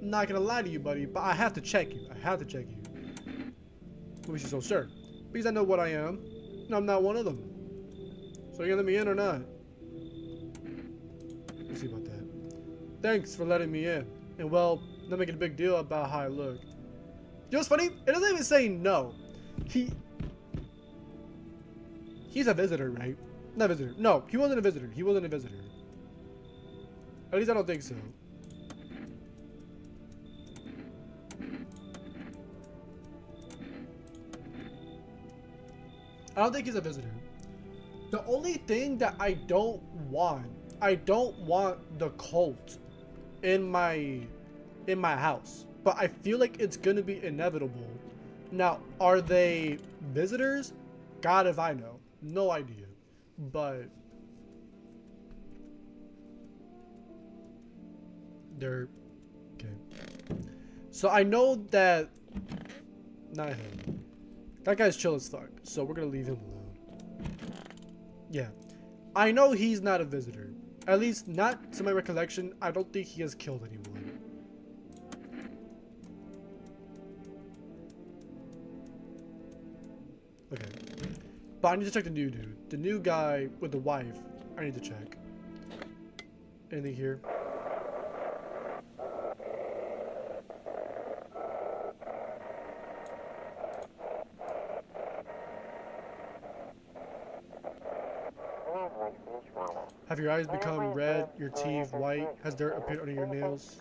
I'm not gonna lie to you, buddy, but I have to check you. What makes you so sure? Because I know what I am, and I'm not one of them. So you gonna let me in or not? We'll see about that. Thanks for letting me in. And well, not making a big deal about how I look. You know what's funny? It doesn't even say no. He's a visitor, right? Not a visitor. No, he wasn't a visitor. At least I don't think so. I don't think he's a visitor. The only thing that I don't want the cult in my house. But I feel like it's gonna be inevitable. Now, are they visitors? God if I know. No idea. But they're okay. So I know that not him. That guy's chill as fuck. So we're gonna leave him alone. Yeah. I know he's not a visitor. At least not to my recollection. I don't think he has killed anyone. Okay. But I need to check the new dude. The new guy with the wife. I need to check. Anything here? Have your eyes become red, your teeth white? Has dirt appeared under your nails?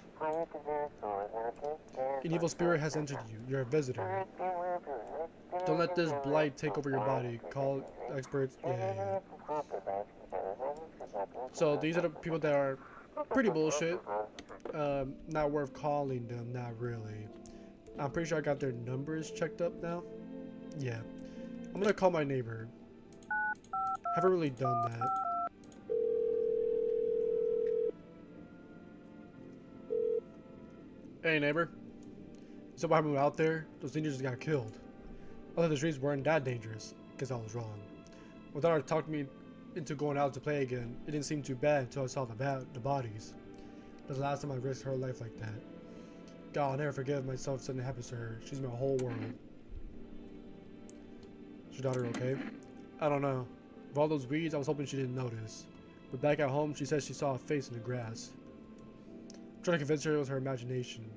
An evil spirit has entered you. You're a visitor. Don't let this blight take over your body. Call experts. Yeah. So these are the people that are pretty bullshit. Not worth calling them. Not really. I'm pretty sure I got their numbers checked up now. Yeah. I'm gonna call my neighbor. Haven't really done that. Hey neighbor. So what happened out there? Those teenagers got killed. I thought the streets weren't that dangerous, because I was wrong. My daughter talked me into going out to play again. It didn't seem too bad until I saw the bodies. That's the last time I risked her life like that. God, I'll never forgive myself if something happens to her. She's my whole world. Is your daughter okay? I don't know. With all those weeds, I was hoping she didn't notice. But back at home, she said she saw a face in the grass. I'm trying to convince her it was her imagination,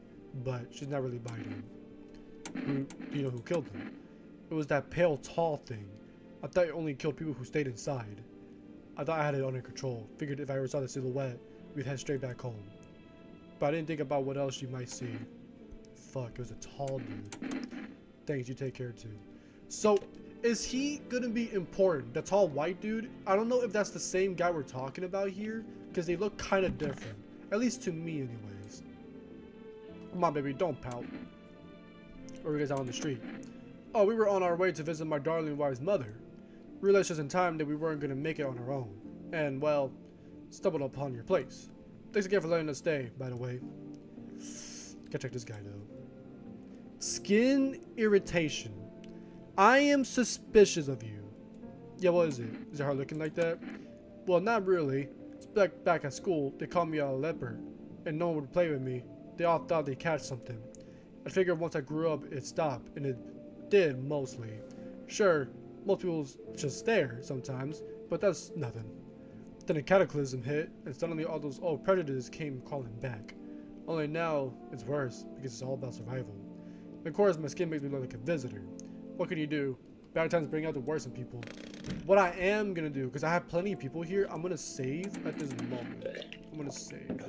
but she's not really biting. Do you know who killed them? It was that pale, tall thing. I thought it only killed people who stayed inside. I thought I had it under control. Figured if I ever saw the silhouette, we'd head straight back home. But I didn't think about what else she might see. Fuck, it was a tall dude. Thanks, you take care too. So, is he gonna be important? The tall white dude? I don't know if that's the same guy we're talking about here, because they look kind of different. At least to me anyways. Come on baby, don't pout. Or we guys out on the street. Oh, we were on our way to visit my darling wife's mother. Realized just in time that we weren't going to make it on our own. And, well, stumbled upon your place. Thanks again for letting us stay, by the way. Gotta check this guy, though. Skin irritation. I am suspicious of you. Yeah, what is it? Is it her looking like that? Well, not really. It's back at school, they called me a leopard. And no one would play with me. They all thought they'd catch something. I figured once I grew up, it'd stop. And it did, mostly. Sure, most people just stare sometimes, but that's nothing. Then a cataclysm hit, and suddenly all those old predators came crawling back. Only now, it's worse, because it's all about survival. And of course, my skin makes me look like a visitor. What can you do? Bad times bring out the worst in people. What I am gonna do, because I have plenty of people here, I'm gonna save at this moment. I'm gonna save.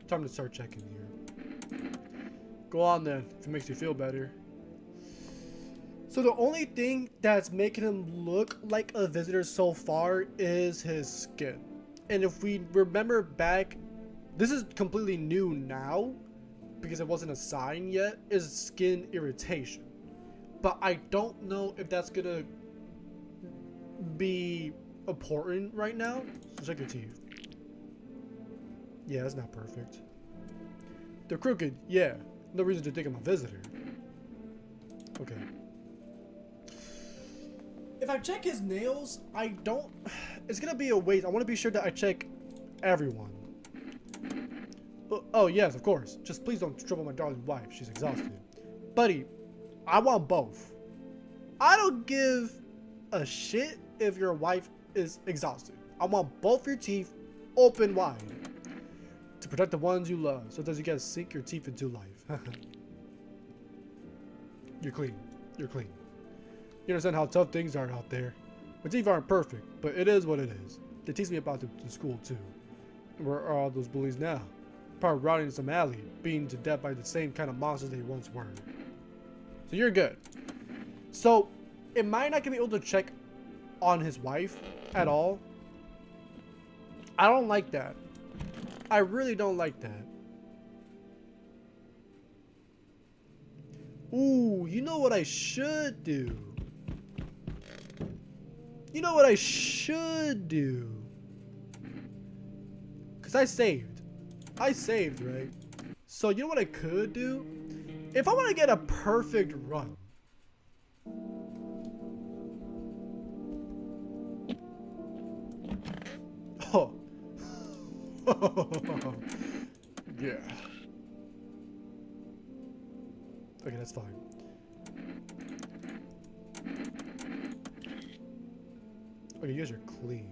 Time to start checking here. Go on then, if it makes you feel better. So the only thing that's making him look like a visitor so far is his skin. And if we remember back, this is completely new now, because it wasn't a sign yet, is skin irritation. But I don't know if that's gonna be important right now. So check your teeth. Yeah, that's not perfect. They're crooked, yeah. No reason to think I'm a visitor. Okay. If I check his nails, I don't... It's gonna be a waste. I want to be sure that I check everyone. Oh, yes, of course. Just please don't trouble my darling wife. She's exhausted. Buddy, I want both. I don't give a shit if your wife is exhausted. I want both your teeth open wide. To protect the ones you love. Sometimes you gotta sink your teeth into life. You're clean. You're clean. You understand how tough things are out there. My teeth aren't perfect, but it is what it is. They teach me about the school too. Where are all those bullies now? Probably rotting in some alley, beaten to death by the same kind of monsters they once were. So you're good. So, am I not gonna be able to check on his wife at all? I don't like that. I really don't like that. Ooh, you know what I should do? You know what I should do? Because I saved. I saved, right? So you know what I could do? If I want to get a perfect run. Oh. Yeah. Okay, that's fine. Okay, you guys are clean.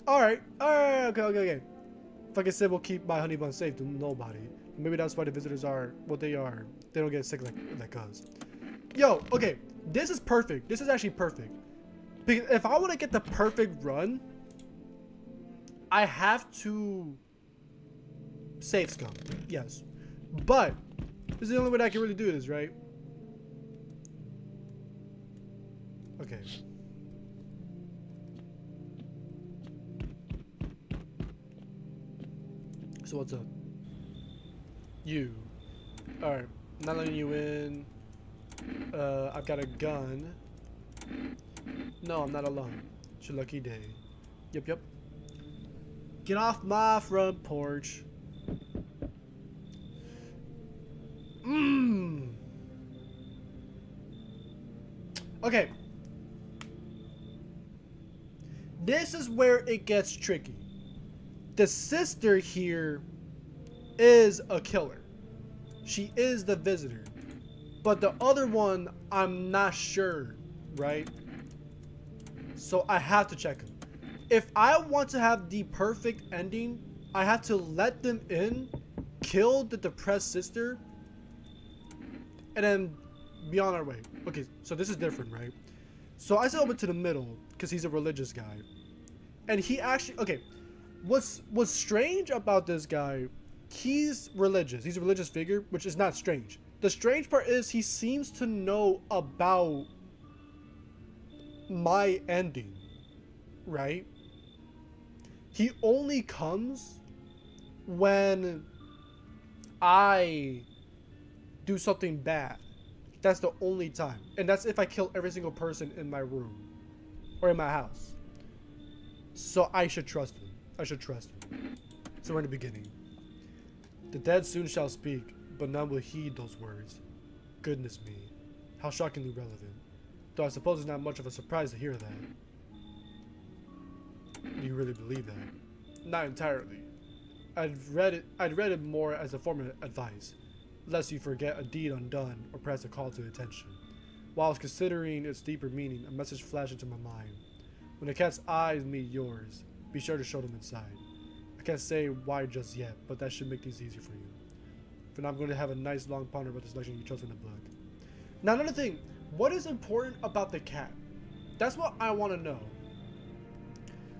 Alright, okay. If I said we'll keep my honey bun safe to nobody. Maybe that's why the visitors are what they are. They don't get sick like us. Yo, okay. This is perfect. This is actually perfect. Because if I want to get the perfect run, I have to save scum. Yes. But this is the only way that I can really do this, right? Okay. So what's up? You. Alright. Not letting you in. I've got a gun. No, I'm not alone. It's your lucky day. Yep. Get off my front porch. Okay. This is where it gets tricky. The sister here is a killer. She is the visitor. But the other one, I'm not sure, right? So I have to check him. If I want to have the perfect ending, I have to let them in, kill the depressed sister, and then be on our way. Okay, so this is different, right? So I said over to the middle because he's a religious guy. And he actually, okay, what's strange about this guy, he's religious. He's a religious figure, which is not strange. The strange part is he seems to know about my ending, right? He only comes when I do something bad. That's the only time. And that's if I kill every single person in my room or in my house. So I should trust him. I should trust him. So we're in the beginning. The dead soon shall speak, but none will heed those words. Goodness me, how shockingly relevant. Though I suppose it's not much of a surprise to hear that. Do you really believe that? Not entirely. I'd read it more as a form of advice, lest you forget a deed undone or perhaps a call to attention. While I was considering its deeper meaning, a message flashed into my mind. When a cat's eyes meet yours, be sure to show them inside. I can't say why just yet, but that should make things easier for you. For now, I'm going to have a nice long ponder about the selection you chose in the book. Now, another thing, what is important about the cat? That's what I want to know.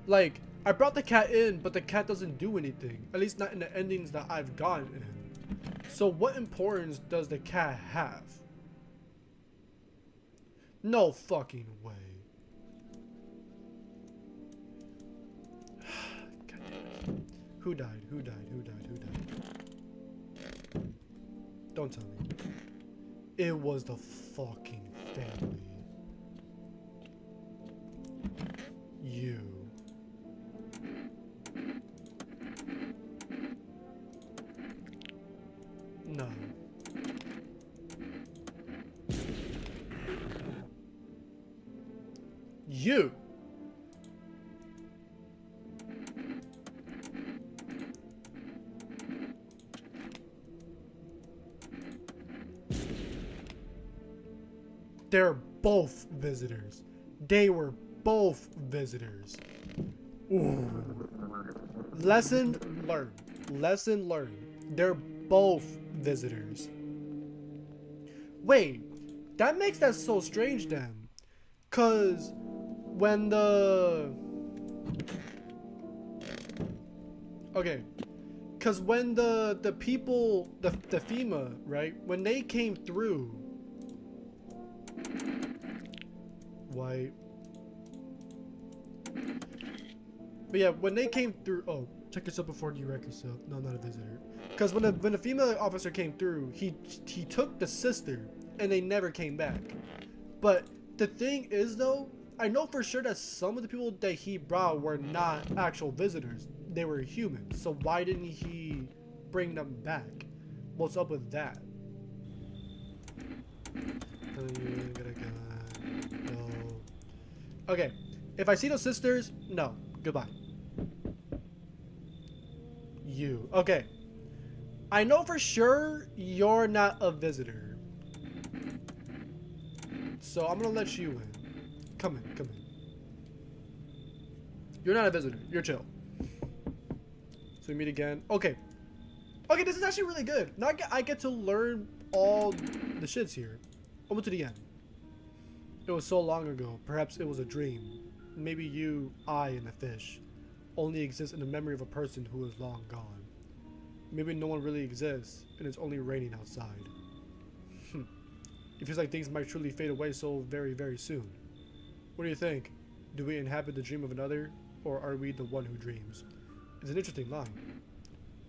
Like, I brought the cat in, but the cat doesn't do anything. At least not in the endings that I've gotten in. So what importance does the cat have? No fucking way. God damn it. Who died? Who died? Who died? Who died? Don't tell me. It was the fucking family. You. No. You. They're both visitors. They were both visitors. Ooh. Lesson learned. Lesson learned. They're both visitors. Wait, that makes that so strange then. Cause when the... Okay. Cause when the people, the FEMA, right? When they came through... White. But yeah, when they came through... Oh, check yourself before you wreck yourself. No, I'm not a visitor. Because when the female officer came through, he took the sister, and they never came back. But the thing is, though, I know for sure that some of the people that he brought were not actual visitors. They were humans. So why didn't he bring them back? What's up with that? No. Okay. If I see those sisters, no. Goodbye. You. Okay. I know for sure you're not a visitor. So I'm gonna let you in. Come in, come in. You're not a visitor. You're chill. So we meet again. Okay. Okay, this is actually really good. Now I get to learn all the shits here. Almost to the end. It was so long ago. Perhaps it was a dream. Maybe you, I, and the fish only exist in the memory of a person who is long gone. Maybe no one really exists, and it's only raining outside. It feels like things might truly fade away so very, very soon. What do you think? Do we inhabit the dream of another, or are we the one who dreams? It's an interesting line.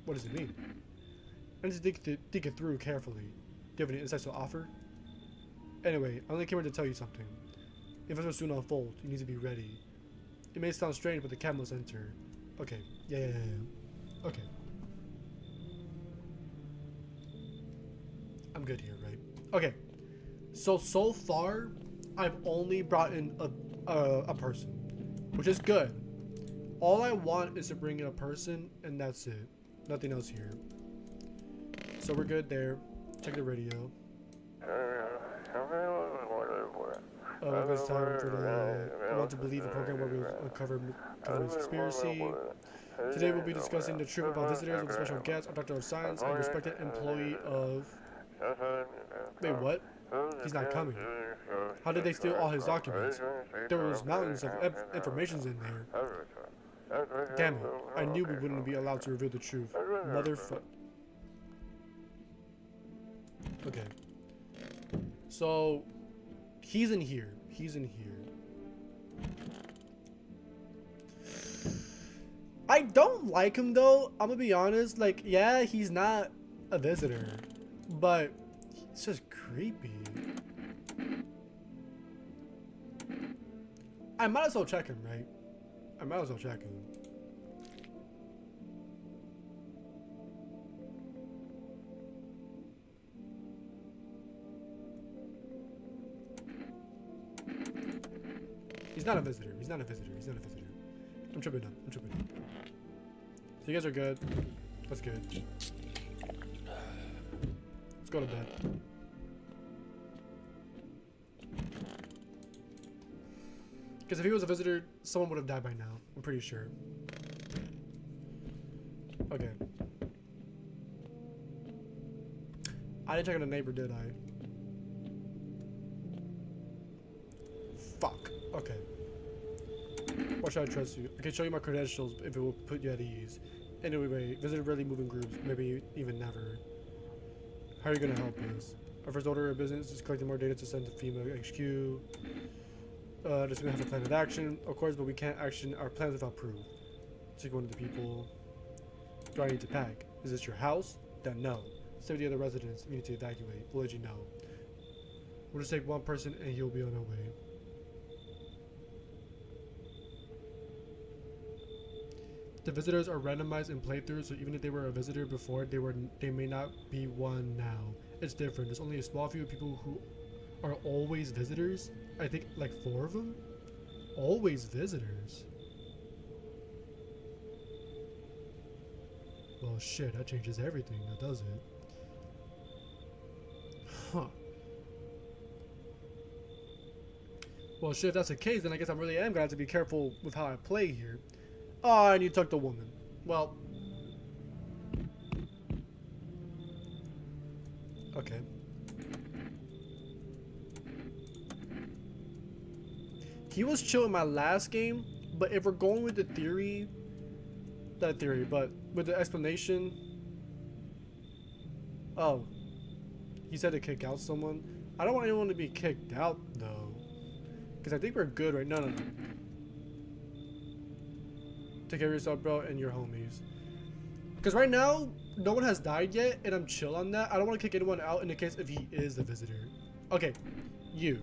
What does it mean? I need to think it through carefully. Do you have any insights to offer? Anyway, I only came here to tell you something. Events will soon unfold. You need to be ready. It may sound strange, but the cat must enter. Okay. Yeah. Okay. I'm good here, right? Okay. So far, I've only brought in a person, which is good. All I want is to bring in a person, and that's it. Nothing else here. So we're good there. Check the radio. It's time for the I Want to Believe a program where we'll uncover government conspiracy. Today we'll be discussing the truth about visitors with special guest, a doctor of science, and respected employee of... Wait, what? He's not coming. How did they steal all his documents? There was mountains of information in there. Damn it. I knew we wouldn't be allowed to reveal the truth. Motherfucker. Okay. So, he's in here. He's in here. I don't like him though. I'm gonna be honest. Like, yeah, he's not a visitor, but it's just creepy. I might as well check him, right? I might as well check him. He's not a visitor. He's not a visitor. He's not a visitor. I'm tripping up. I'm tripping up. So you guys are good. That's good. Let's go to bed. Because if he was a visitor, someone would have died by now. I'm pretty sure. Okay. I didn't check on the neighbor, did I? Fuck. Okay. Why should I trust you? I can show you my credentials if it will put you at ease. Anyway, visitor rarely move in groups, maybe even never. How are you gonna help us? Our first order of business is collecting more data to send to FEMA HQ. Just gonna have a plan of action, of course, but we can't action our plans without proof. Check one of the people. Do I need to pack? Is this your house? Then no. 70 other residents we need to evacuate. We'll let you know. We'll just take one person and you'll be on our way. The visitors are randomized in playthroughs, so even if they were a visitor before, they may not be one now. It's different. There's only a small few people who are always visitors. I think like 4 of them. Always visitors. Well, shit, that changes everything, that does it. Huh. Well, shit, if that's the case, then I guess I really am gonna have to be careful with how I play here. Oh, and you took the woman. Well. Okay. He was chill in my last game, but if we're going with the theory, not theory, but with the explanation. Oh. He said to kick out someone. I don't want anyone to be kicked out, though. Because I think we're good right now. No. Take care of yourself, bro, and your homies. Because right now, no one has died yet, and I'm chill on that. I don't want to kick anyone out in the case if he is the visitor. Okay, you.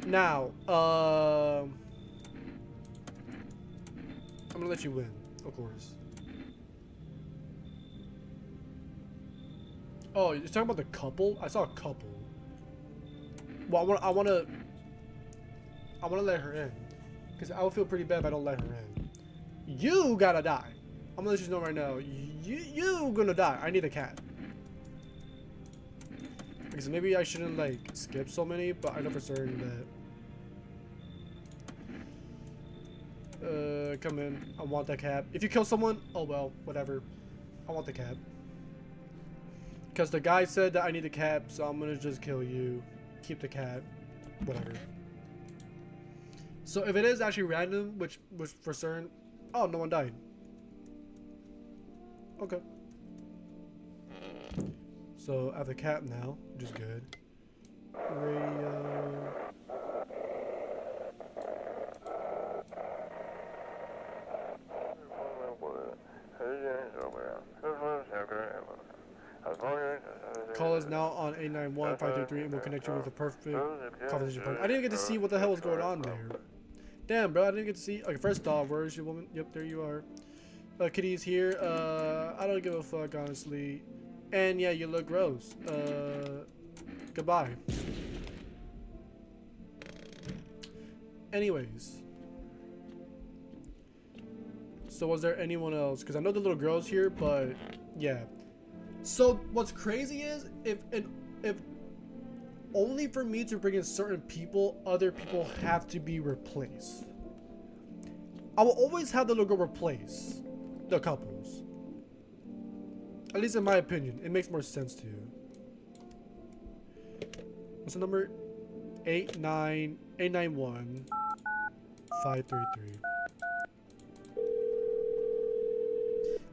Now, I'm gonna let you win, of course. Oh, you're talking about the couple? I saw a couple. Well, I wanna let her in, because I would feel pretty bad if I don't let her in. You gotta die. I'm gonna let you know right now. You gonna die. I need a cat. Because maybe I shouldn't like skip so many, but I know for certain that. Come in. I want that cat. If you kill someone, oh well, whatever. I want the cat. Because the guy said that I need a cat, so I'm gonna just kill you. Keep the cat. Whatever. So if it is actually random, which for certain, oh, no one died. Okay. So I have the cat now, which is good. Radio. Call is now on 891-533 and we'll connect you with the perfect conversation partner. I didn't get to see what the hell was going on there. Damn, bro, I didn't get to see. Okay, first off, where is your woman? Yep, there you are. Kitty's here. I don't give a fuck, honestly. And yeah, you look gross. Goodbye. Anyways. So was there anyone else? Because I know the little girl's here, but yeah. So what's crazy is if only for me to bring in certain people, other people have to be replaced. I will always have the little girl replace the couples. At least in my opinion, it makes more sense to you. What's the number? 891-533.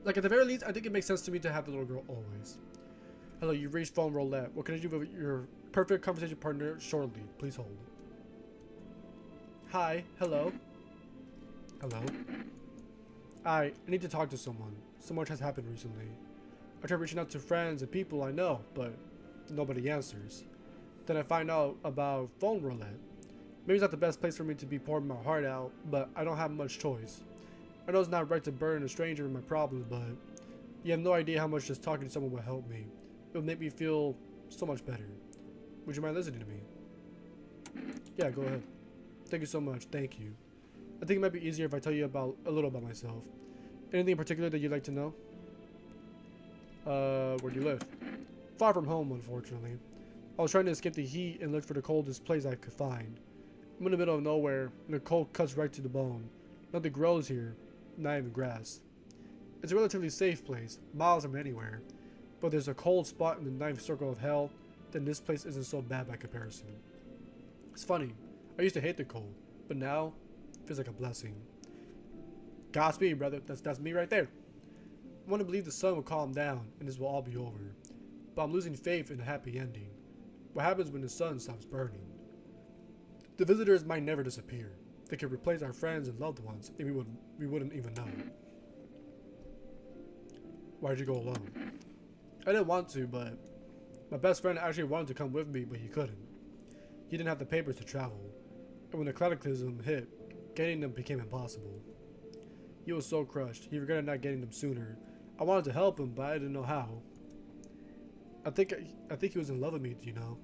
Like at the very least, I think it makes sense to me to have the little girl always. Hello, you've reached phone roulette. What can I do with your perfect conversation partner shortly? Please hold. Hi. Hello. Hello. I need to talk to someone. So much has happened recently. I try reaching out to friends and people I know, but nobody answers. Then I find out about phone roulette. Maybe it's not the best place for me to be pouring my heart out, but I don't have much choice. I know it's not right to burden a stranger with my problems, but you have no idea how much just talking to someone will help me. It will make me feel so much better. Would you mind listening to me? Yeah, go ahead. Thank you so much. Thank you. I think it might be easier if I tell you a little about myself. Anything in particular that you'd like to know? Where do you live? Far from home, unfortunately. I was trying to escape the heat and look for the coldest place I could find. I'm in the middle of nowhere, and the cold cuts right to the bone. Nothing grows here, not even grass. It's a relatively safe place, miles from anywhere. But there's a cold spot in the ninth circle of hell, then this place isn't so bad by comparison. It's funny, I used to hate the cold, but now, it feels like a blessing. Godspeed, brother, that's me right there. I want to believe the sun will calm down, and this will all be over. But I'm losing faith in a happy ending. What happens when the sun stops burning? The visitors might never disappear. They could replace our friends and loved ones, and we wouldn't even know. Why'd you go alone? I didn't want to, but my best friend actually wanted to come with me, but he couldn't. He didn't have the papers to travel, and when the cataclysm hit, getting them became impossible. He was so crushed, he regretted not getting them sooner. I wanted to help him, but I didn't know how. I think he was in love with me, you know.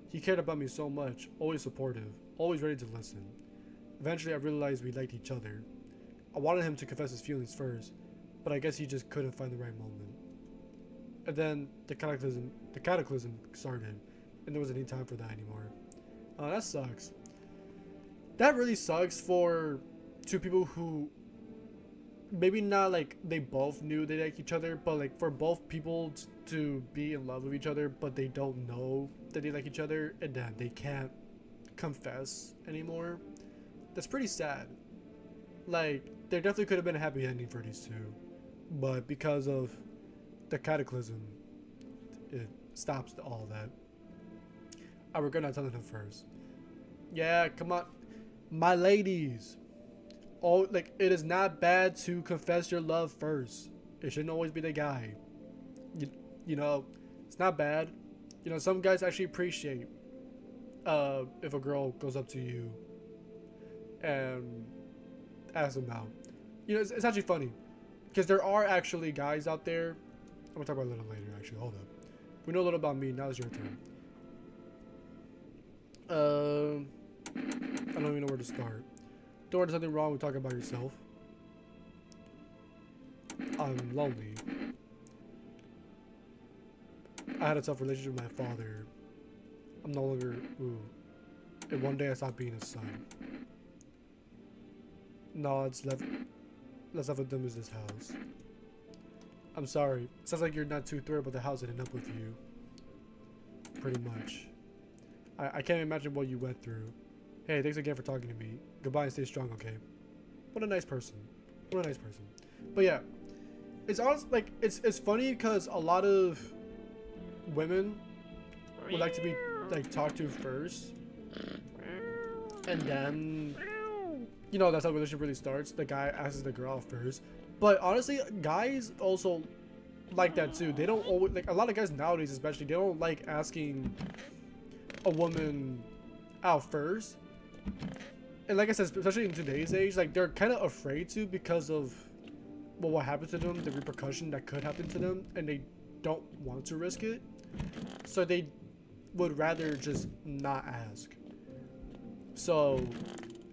He cared about me so much, always supportive, always ready to listen. Eventually I realized we liked each other. I wanted him to confess his feelings first, but I guess he just couldn't find the right moment. And then the cataclysm started, and there wasn't any time for that anymore. That sucks. That really sucks for two people who maybe not like they both knew they like each other, but like for both people to be in love with each other, but they don't know that they like each other, and then they can't confess anymore. That's pretty sad. Like, there definitely could have been a happy ending for these two, but because of the cataclysm, it stops all that. I regret not telling him first. Yeah, come on, my ladies. Oh, like, it is not bad to confess your love first. It shouldn't always be the guy. You know, it's not bad. You know, some guys actually appreciate if a girl goes up to you and asks them out. You know, it's actually funny because there are actually guys out there. I'm gonna talk about it a little later. Actually, hold up. We know a little about me. Now it's your turn. I don't even know where to start. Don't worry, there's nothing wrong with talking about yourself. I'm lonely. I had a tough relationship with my father. I'm no longer. And one day I stopped being his son. No, it's left with them is this house. I'm sorry. Sounds like you're not too thrilled about the house ending up with you. Pretty much. I can't imagine what you went through. Hey, thanks again for talking to me. Goodbye and stay strong, okay? What a nice person. What a nice person. But yeah, it's honest, like it's funny because a lot of women would like to be like talked to first, and then you know that's how a relationship really starts. The guy asks the girl out first, but honestly, guys also like that too. They don't always like a lot of guys nowadays, especially they don't like asking a woman out first. And like I said, especially in today's age, like they're kind of afraid to because of well, what happened to them, the repercussion that could happen to them, and they don't want to risk it. So they would rather just not ask. So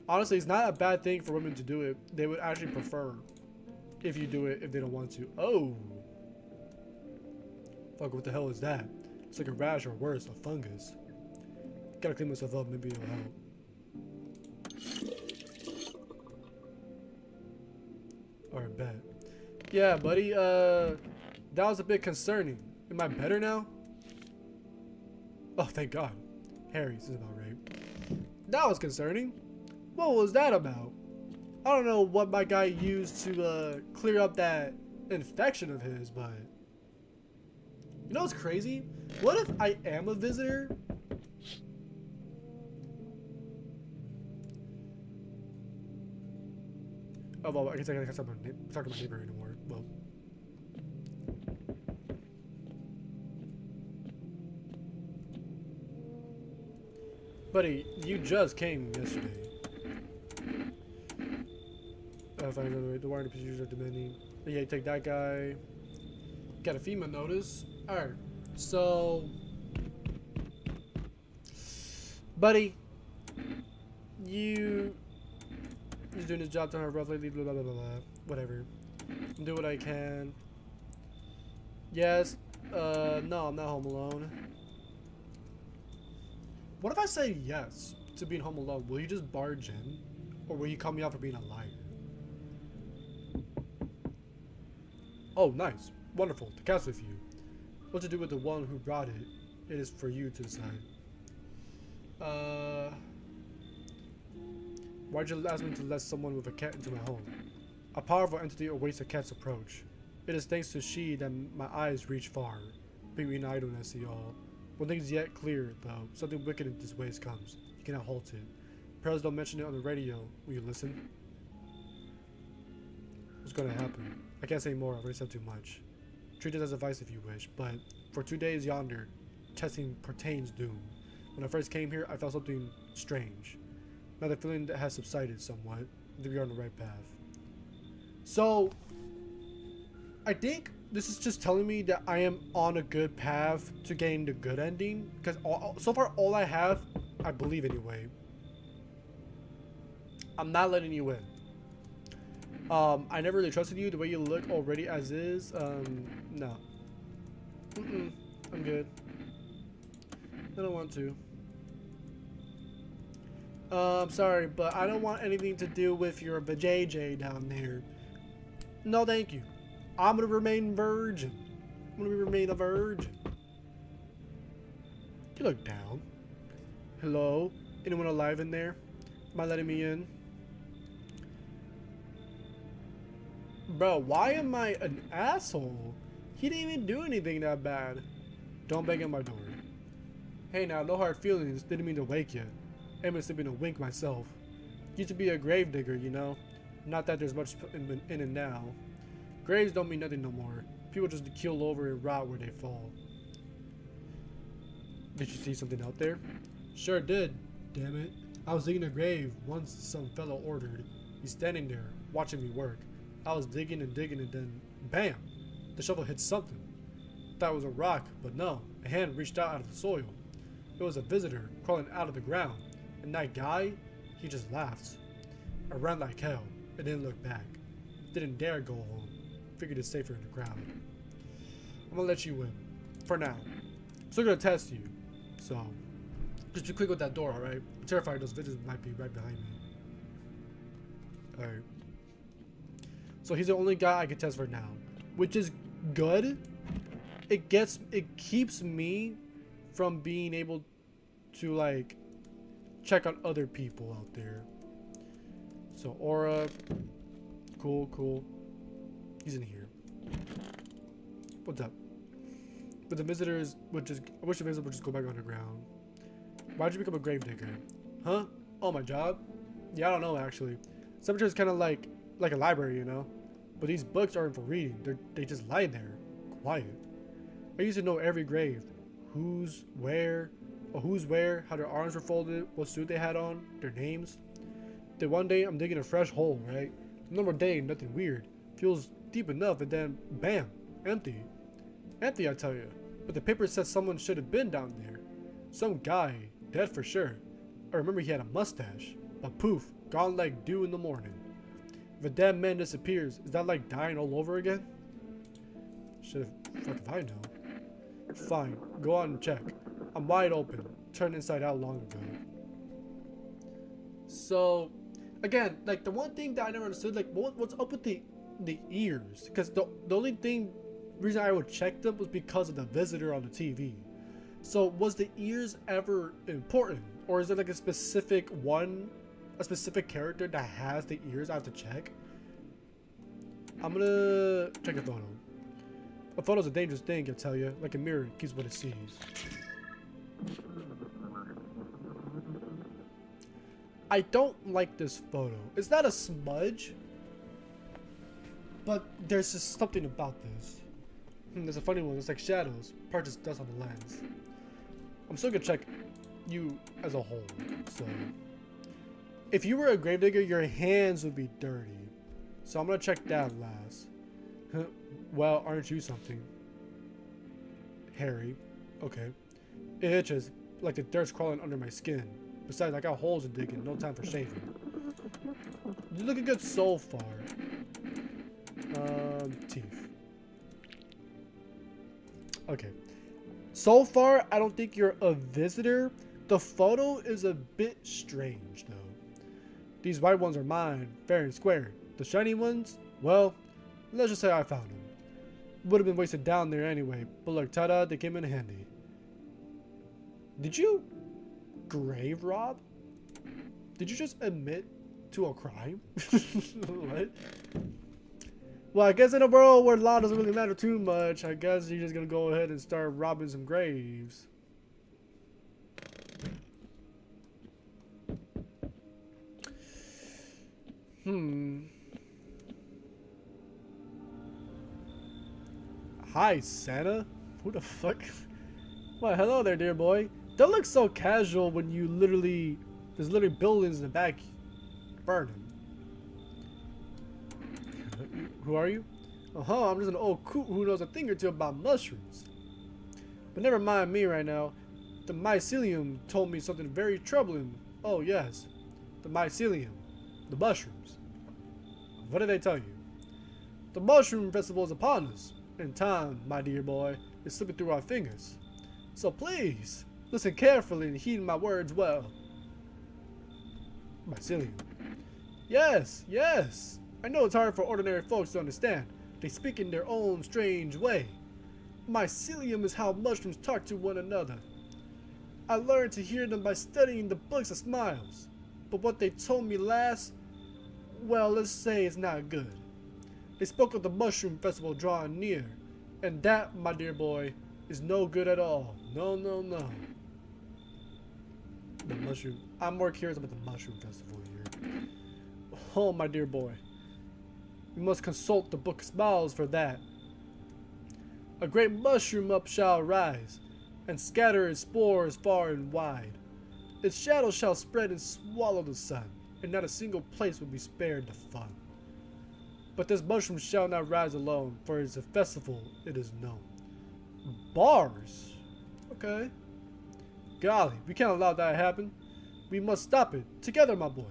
honestly, it's not a bad thing for women to do it. They would actually prefer if you do it if they don't want to. Oh, fuck! What the hell is that? It's like a rash or worse, a fungus. Gotta clean myself up. Maybe it'll help. Alright, bet. Yeah, buddy, that was a bit concerning. Am I better now? Oh, thank God. Harry, this is about right. That was concerning. What was that about? I don't know what my guy used to clear up that infection of his, but you know what's crazy? What if I am a visitor? Oh, well, I guess I can't talk to my neighbor anymore. Well. Buddy, you just came yesterday. Find another way. The warranty procedures are demanding. Yeah, you take that guy. Got a FEMA notice. Alright. So. Buddy. He's doing his job, done roughly, blah, blah, blah, blah, blah. Whatever. Do what I can. Yes. No, I'm not home alone. What if I say yes to being home alone? Will you just barge in? Or will you call me out for being a liar? Oh, nice. Wonderful. The cat's with you. What to do with the one who brought it? It is for you to decide. Why'd you ask me to let someone with a cat into my home? A powerful entity awaits a cat's approach. It is thanks to she that my eyes reach far. Between idleness, y'all. When things yet clear, though, something wicked in this ways comes. You cannot halt it. Perhaps don't mention it on the radio. Will you listen? What's gonna happen? I can't say more, I've already said too much. Treat it as advice if you wish, but for 2 days yonder, testing pertains doom. When I first came here, I felt something strange. Now the feeling that has subsided somewhat. I think we are on the right path. So, I think this is just telling me that I am on a good path to getting the good ending. Because so far, all I have, I believe anyway. I'm not letting you in. I never really trusted you the way you look already as is. No. I'm good. I don't want to. I'm sorry, but I don't want anything to do with your vajayjay down there. No, thank you. I'm gonna remain virgin. I'm gonna remain a virgin. You look down. Hello? Anyone alive in there? Am I letting me in? Bro, why am I an asshole? He didn't even do anything that bad. Don't bang at my door. Hey now, no hard feelings. Didn't mean to wake you. I've been sleeping a wink myself. Used to be a grave digger, you know. Not that there's much in it now. Graves don't mean nothing no more. People just keel over and rot where they fall. Did you see something out there? Sure did. Damn it. I was digging a grave once some fellow ordered. He's standing there, watching me work. I was digging and digging and then, bam! The shovel hit something. Thought it was a rock, but no. A hand reached out of the soil. It was a visitor crawling out of the ground. And that guy, he just laughed. I ran like hell and didn't look back. Didn't dare go home. Figured it's safer in the crowd. I'm gonna let you in. For now. Still gonna test you. So, just be quick with that door, alright? I'm terrified those visitors might be right behind me. Alright. So he's the only guy I can test for now. Which is good. It keeps me from being able to like check on other people out there. So Aura, cool. He's in here. What's up? But the visitors would just, I wish the visitors would just go back underground. Why'd you become a gravedigger? Huh? Oh, my job? Yeah, I don't know actually. Cemetery is kind of like a library, you know? But these books aren't for reading. They just lie there, quiet. I used to know every grave. Who's where, how their arms were folded, what suit they had on, their names. Then one day I'm digging a fresh hole, right? Normal day, nothing weird. Feels deep enough and then bam, empty. Empty, I tell you. But the paper says someone should have been down there. Some guy, dead for sure. I remember he had a mustache. But poof, gone like dew in the morning. If a dead man disappears, is that like dying all over again? Should've, fuck if I know. Fine, go on and check. I'm wide open, turned inside out long ago. So, again, like the one thing that I never understood, like what's up with the ears? Because the only reason I would check them was because of the visitor on the TV. So was the ears ever important, or is it like a specific character that has the ears I have to check? I'm gonna check a photo. A photo's a dangerous thing, I tell you. Like a mirror, it keeps what it sees. I don't like this photo. It's not a smudge, but there's just something about this. There's a funny one. It's like shadows. Part just dust on the lens. I'm still gonna check you as a whole. So, if you were a gravedigger, your hands would be dirty. So I'm gonna check that last. Well, aren't you something? Hairy. Okay. It itches like the dirt's crawling under my skin. Besides, I got holes to dig in. No time for shaving. You're looking good so far. Teeth. Okay. So far, I don't think you're a visitor. The photo is a bit strange, though. These white ones are mine, fair and square. The shiny ones, well, let's just say I found them. Would have been wasted down there anyway, but look, ta-da, they came in handy. Did you grave rob? Did you just admit to a crime? What? Well, I guess in a world where law doesn't really matter too much, I guess you're just gonna go ahead and start robbing some graves. Hi, Santa? Who the fuck? Well, hello there, dear boy. Don't look so casual when you there's literally buildings in the back burning. Who are you? Oh, I'm just an old coot who knows a thing or two about mushrooms. But never mind me right now. The mycelium told me something very troubling. Oh, yes. The mycelium. The mushrooms. What did they tell you? The mushroom festival is upon us. And time, my dear boy, is slipping through our fingers. So please, listen carefully and heed my words well. Mycelium. Yes, yes. I know it's hard for ordinary folks to understand. They speak in their own strange way. Mycelium is how mushrooms talk to one another. I learned to hear them by studying the books of Smiles. But what they told me last, well, let's say it's not good. They spoke of the mushroom festival drawing near. And that, my dear boy, is no good at all. No, no, no. The mushroom. I'm more curious about the mushroom festival here. Oh, my dear boy. You must consult the Book of Smiles for that. A great mushroom up shall rise, and scatter its spores far and wide. Its shadow shall spread and swallow the sun, and not a single place will be spared the fun. But this mushroom shall not rise alone, for it is a festival, it is known. Bars? Okay. Golly, we can't allow that to happen. We must stop it, together, my boy.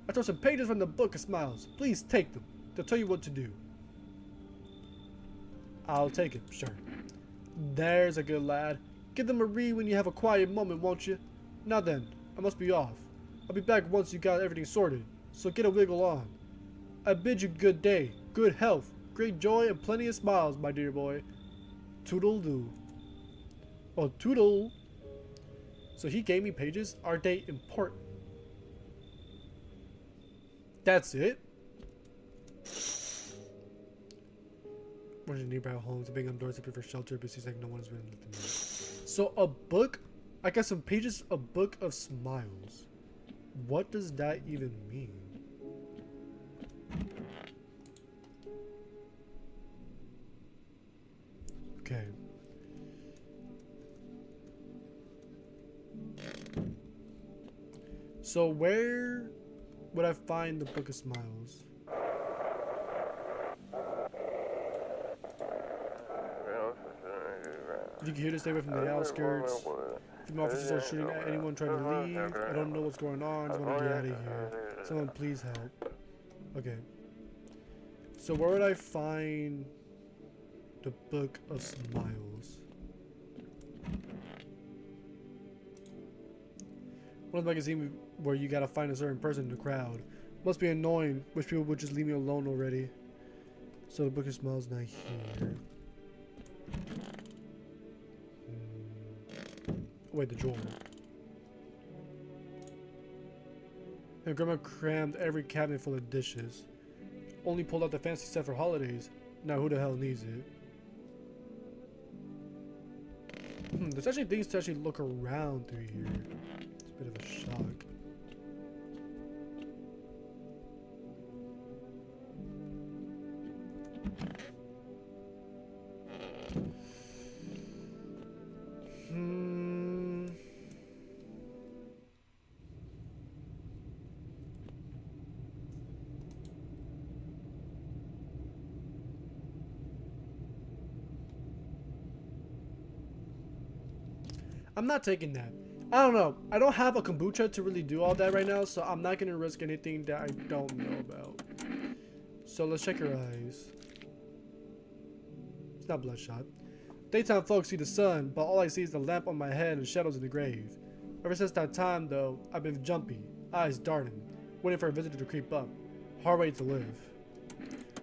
I throw some pages from the Book of Smiles. Please take them. They'll tell you what to do. I'll take it, sure. There's a good lad. Give them a read when you have a quiet moment, won't you? Now then, I must be off. I'll be back once you got everything sorted, so get a wiggle on. I bid you good day, good health, great joy, and plenty of smiles, my dear boy. Toodle-doo. Oh, toodle. So he gave me pages. Are they important? That's it? One of the nearby homes, banging on doors looking for shelter, but seems like no one is willing to let them in. So a book, I got some pages, a book of smiles. What does that even mean? Okay. So where would I find the Book of Smiles? If you can hear this, stay away from the outskirts. If the officers are shooting at anyone trying to leave, I don't know what's going on. I just want to get out of here. Someone please help. Okay. So where would I find the Book of Smiles? One of the magazines where you gotta find a certain person in the crowd. Must be annoying. Wish people would just leave me alone already. So the Book of Smiles not here. Wait, the drawer. And Grandma crammed every cabinet full of dishes. Only pulled out the fancy set for holidays. Now who the hell needs it? There's actually things to actually look around through here. It's a bit of a shock. I'm not taking that. I don't know. I don't have a kombucha to really do all that right now, so I'm not going to risk anything that I don't know about. So let's check your eyes. It's not bloodshot. Daytime folks see the sun, but all I see is the lamp on my head and shadows in the grave. Ever since that time, though, I've been jumpy, eyes darting, waiting for a visitor to creep up. Hard way to live.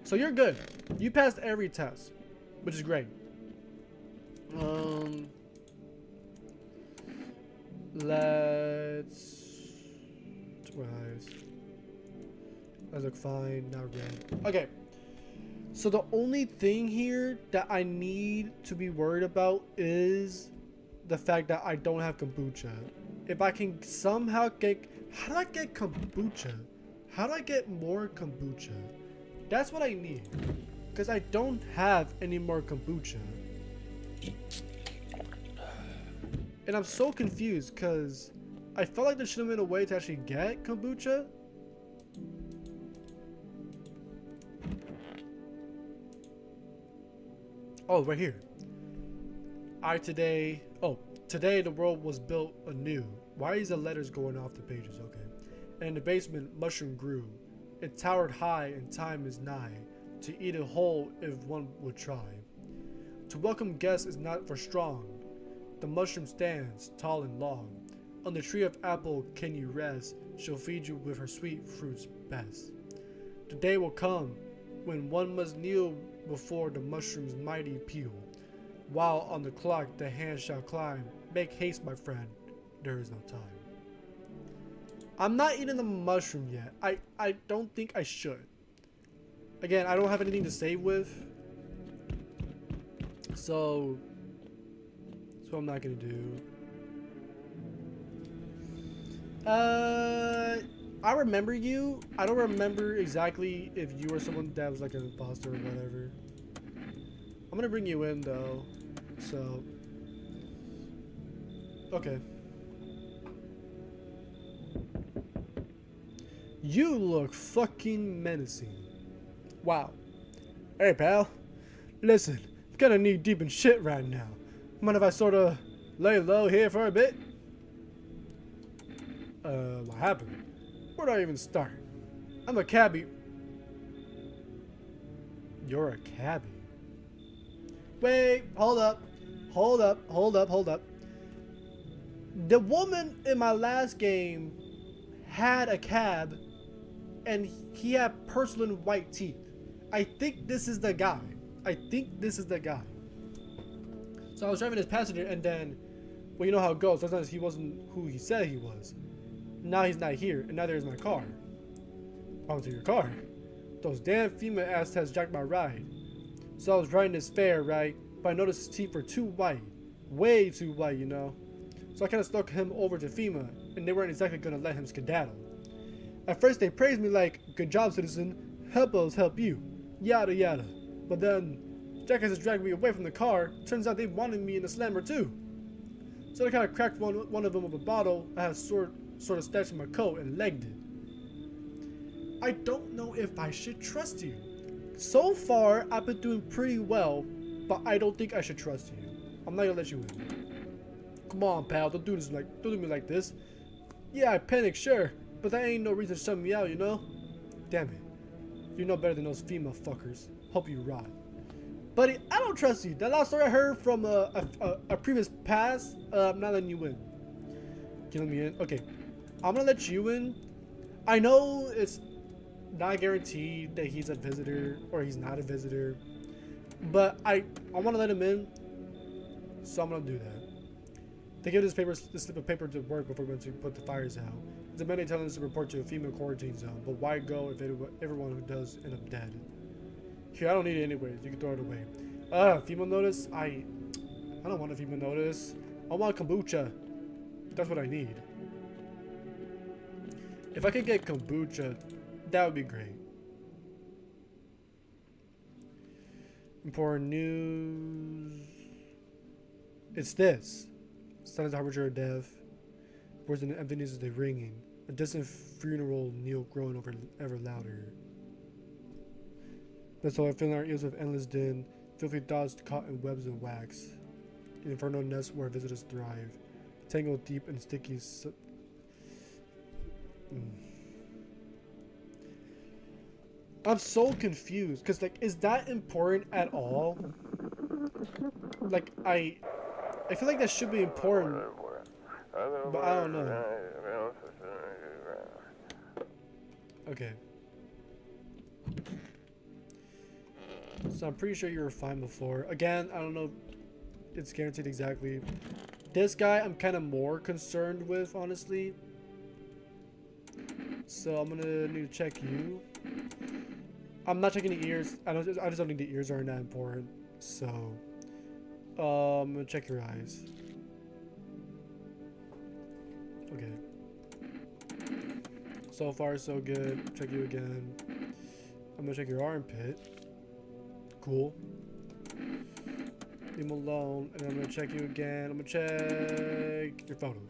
So you're good. You passed every test, which is great. Let's eyes. Eyes look fine, not red. Okay. So the only thing here that I need to be worried about is the fact that I don't have kombucha. If I can somehow get... How do I get kombucha? How do I get more kombucha? That's what I need. Because I don't have any more kombucha. And I'm so confused because I felt like there should have been a way to actually get kombucha. Oh, right here. Today the world was built anew. Why is the letters going off the pages? Okay. And in the basement, mushroom grew. It towered high and time is nigh. To eat it whole if one would try. To welcome guests is not for strong. The mushroom stands, tall and long. On the tree of apple can you rest. She'll feed you with her sweet fruits best. The day will come when one must kneel before the mushroom's mighty peel. While on the clock the hand shall climb. Make haste, my friend, there is no time. I'm not eating the mushroom yet. I don't think I should. Again, I don't have anything to save with. So I'm not gonna do. I remember you. I don't remember exactly if you were someone that was like an imposter or whatever. I'm gonna bring you in though. So okay. You look fucking menacing. Wow. Hey pal. Listen, I'm kinda knee deep in shit right now. Mind if I sorta lay low here for a bit? What happened? Where do I even start? I'm a cabbie. You're a cabbie? Wait, hold up. Hold up, hold up, hold up. The woman in my last game had a cab and he had porcelain white teeth. I think this is the guy. I think this is the guy. So I was driving as passenger and then Well, you know how it goes. Sometimes he wasn't who he said he was. Now he's not here, and neither is my car. Onto your car. Those damn FEMA assets jacked my ride. So I was riding this fare, right? But I noticed his teeth were too white. Way too white, you know. So I kind of stuck him over to FEMA, and they weren't exactly going to let him skedaddle. At first they praised me like, good job, citizen. Help us help you. Yada yada. But then, jackasses dragged me away from the car. Turns out they wanted me in the slammer too. So I kind of cracked one of them with a bottle I had sort of stashed in my coat and legged it. I don't know if I should trust you. So far, I've been doing pretty well, but I don't think I should trust you. I'm not gonna let you in. Come on, pal, don't do me like this. Yeah, I panicked, sure, but that ain't no reason to shut me out, you know? Damn it. You know better than those female fuckers. Hope you rot. Buddy, I don't trust you. That last story I heard from a previous past, I'm not letting you in. You let me in? Okay. I'm gonna let you in. I know it's not guaranteed that he's a visitor or he's not a visitor, but I want to let him in, so I'm gonna do that. They give this slip of paper to work before we're going to put the fires out. It's a mandate telling us to report to a female quarantine zone, but why go if everyone who does end up dead? Here, I don't need it anyways. You can throw it away. Female notice? I don't want a female notice. I want kombucha. That's what I need. If I could get kombucha, that would be great. Important news. It's this. Silence the harbinger of death. Words in the emptiness is they ringing. A distant funeral knell growing ever louder. That's all I fill our ears with endless din. Filthy thoughts caught in webs of wax. An infernal nest where visitors thrive. Tangled deep and sticky. I'm so confused. Because, like, is that important at all? Like, I feel like that should be important, but I don't know. Okay. So I'm pretty sure you were fine before. Again, I don't know if it's guaranteed exactly. This guy I'm kind of more concerned with, honestly. So I'm gonna need to check you. I'm not checking the ears. I just don't think the ears are that important. So I'm gonna check your eyes. Okay. So far, so good. Check you again. I'm gonna check your armpit. Cool. Leave him alone. And I'm gonna check you again. I'm gonna check your photo.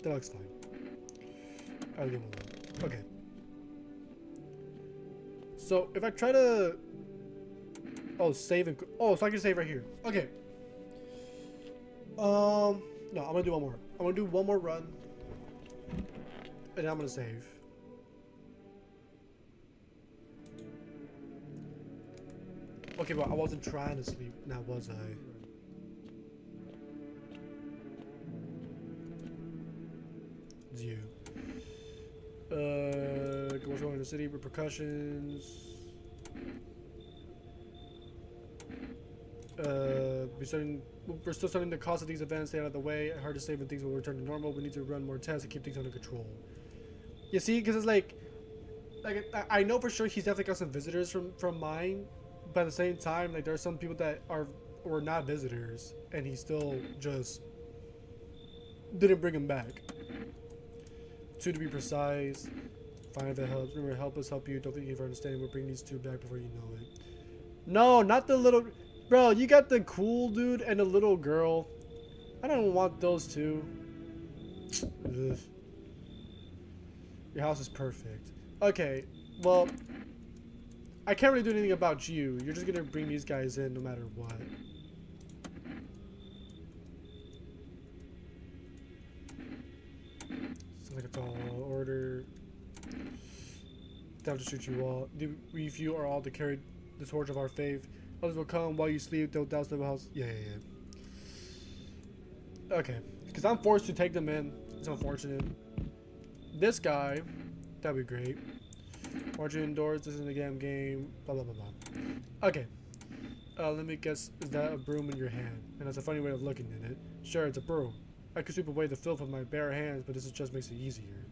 That looks fine. I'll leave him alone. Okay. So if I try to, save and, so I can save right here. Okay. No, I'm gonna do one more. I'm gonna do one more run, and then I'm gonna save. Okay, but I wasn't trying to sleep, now was I? It's you. What's going in the city? Repercussions. We're still studying the cause of these events. Stay out of the way. Hard to say when things will return to normal. We need to run more tests and keep things under control. You see, because it's like I know for sure he's definitely got some visitors from mine, but at the same time, like there are some people that were not visitors, and he still just didn't bring him back. 2 to be precise. Fine if that helps. Remember, help us help you. Don't think you've understanding. We'll bring these 2 back before you know it. No, not the little. Bro, you got the cool dude and the little girl. I don't want those 2. Ugh. Your house is perfect. Okay, well, I can't really do anything about you. You're just gonna bring these guys in no matter what. Sounds like it's all order. Time to shoot you all. We few are all to carry the torch of our faith. Others will come while you sleep. They'll douse the house. Yeah. Okay, because I'm forced to take them in. It's unfortunate. This guy, that'd be great. Marching indoors. This isn't a game. Blah blah blah blah. Okay, Let me guess, is that a broom in your hand? And that's a funny way of looking at it. Sure, it's a broom. I could sweep away the filth with my bare hands, but this just makes it easier.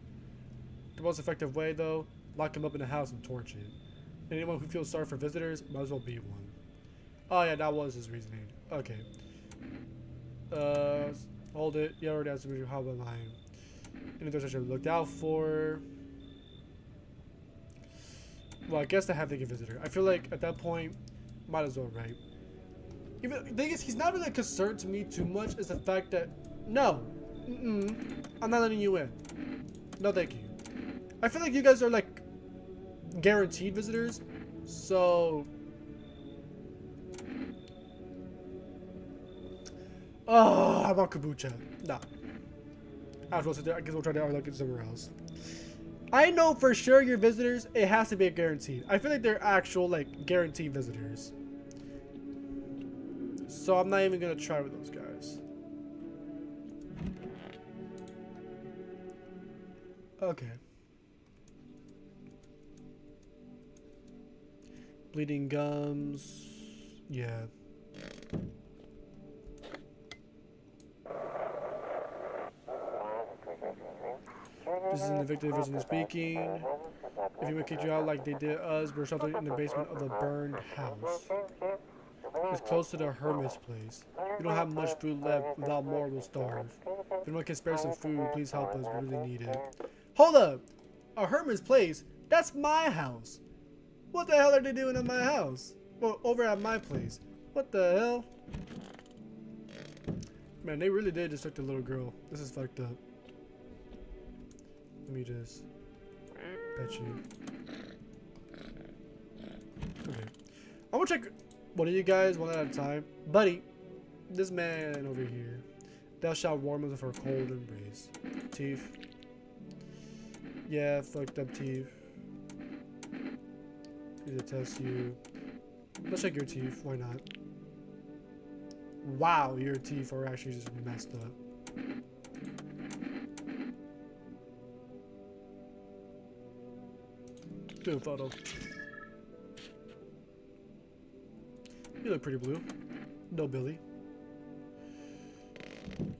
The most effective way, though, lock him up in the house and torch it. Anyone who feels sorry for visitors might as well be one. Oh yeah, that was his reasoning. Okay. Hold it. You already asked me how am I? Anything I should look out for? Well, I guess I have to get visitor. I feel like at that point, might as well, right? Even the thing is, he's not really concerned to me too much. Is the fact that no, I'm not letting you in. No, thank you. I feel like you guys are like guaranteed visitors, so. Oh, I want kombucha. Nah. I guess we'll try to look at somewhere else. I know for sure your visitors, it has to be a guaranteed. I feel like they're actual, like, guaranteed visitors. So I'm not even gonna try with those guys. Okay. Bleeding gums. Yeah. This is an evicted visitor speaking. If you would kick you out like they did us, we're sheltered in the basement of the burned house. It's close to the hermit's place. We don't have much food left. Without more, we'll starve. If anyone can spare some food, please help us. We really need it. Hold up! A hermit's place? That's my house. What the hell are they doing at my house? Well, over at my place. What the hell? Man, they really did just took the little girl. This is fucked up. Let me just pet you. Okay. I'm gonna check one of you guys one at a time. Buddy, this man over here. Thou shalt warm us with our cold embrace. Teeth. Yeah, fucked up teeth. Need to test you. Let's check your teeth. Why not? Wow, your teeth are actually just messed up. Do a photo. You look pretty blue. No Billy.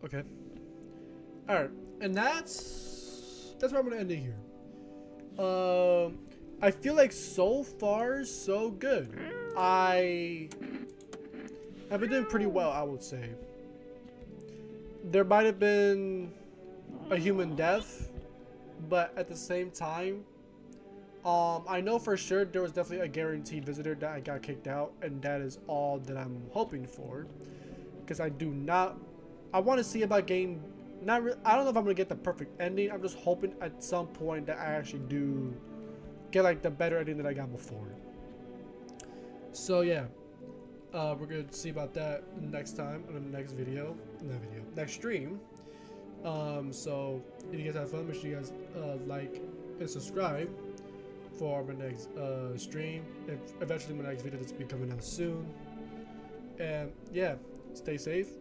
Okay. Alright. And that's where I'm gonna end it here. I feel like so far so good. I've been doing pretty well, I would say. There might have been a human death, but at the same time, I know for sure there was definitely a guaranteed visitor that I got kicked out, and that is all that I'm hoping for. Because I want to see about getting, I don't know if I'm going to get the perfect ending. I'm just hoping at some point that I actually do get like the better ending that I got before. So yeah, we're going to see about that next time on the next video, next stream. So if you guys have fun, make sure you guys like and subscribe for my next stream. Eventually my next video that's be coming out soon. And yeah, stay safe,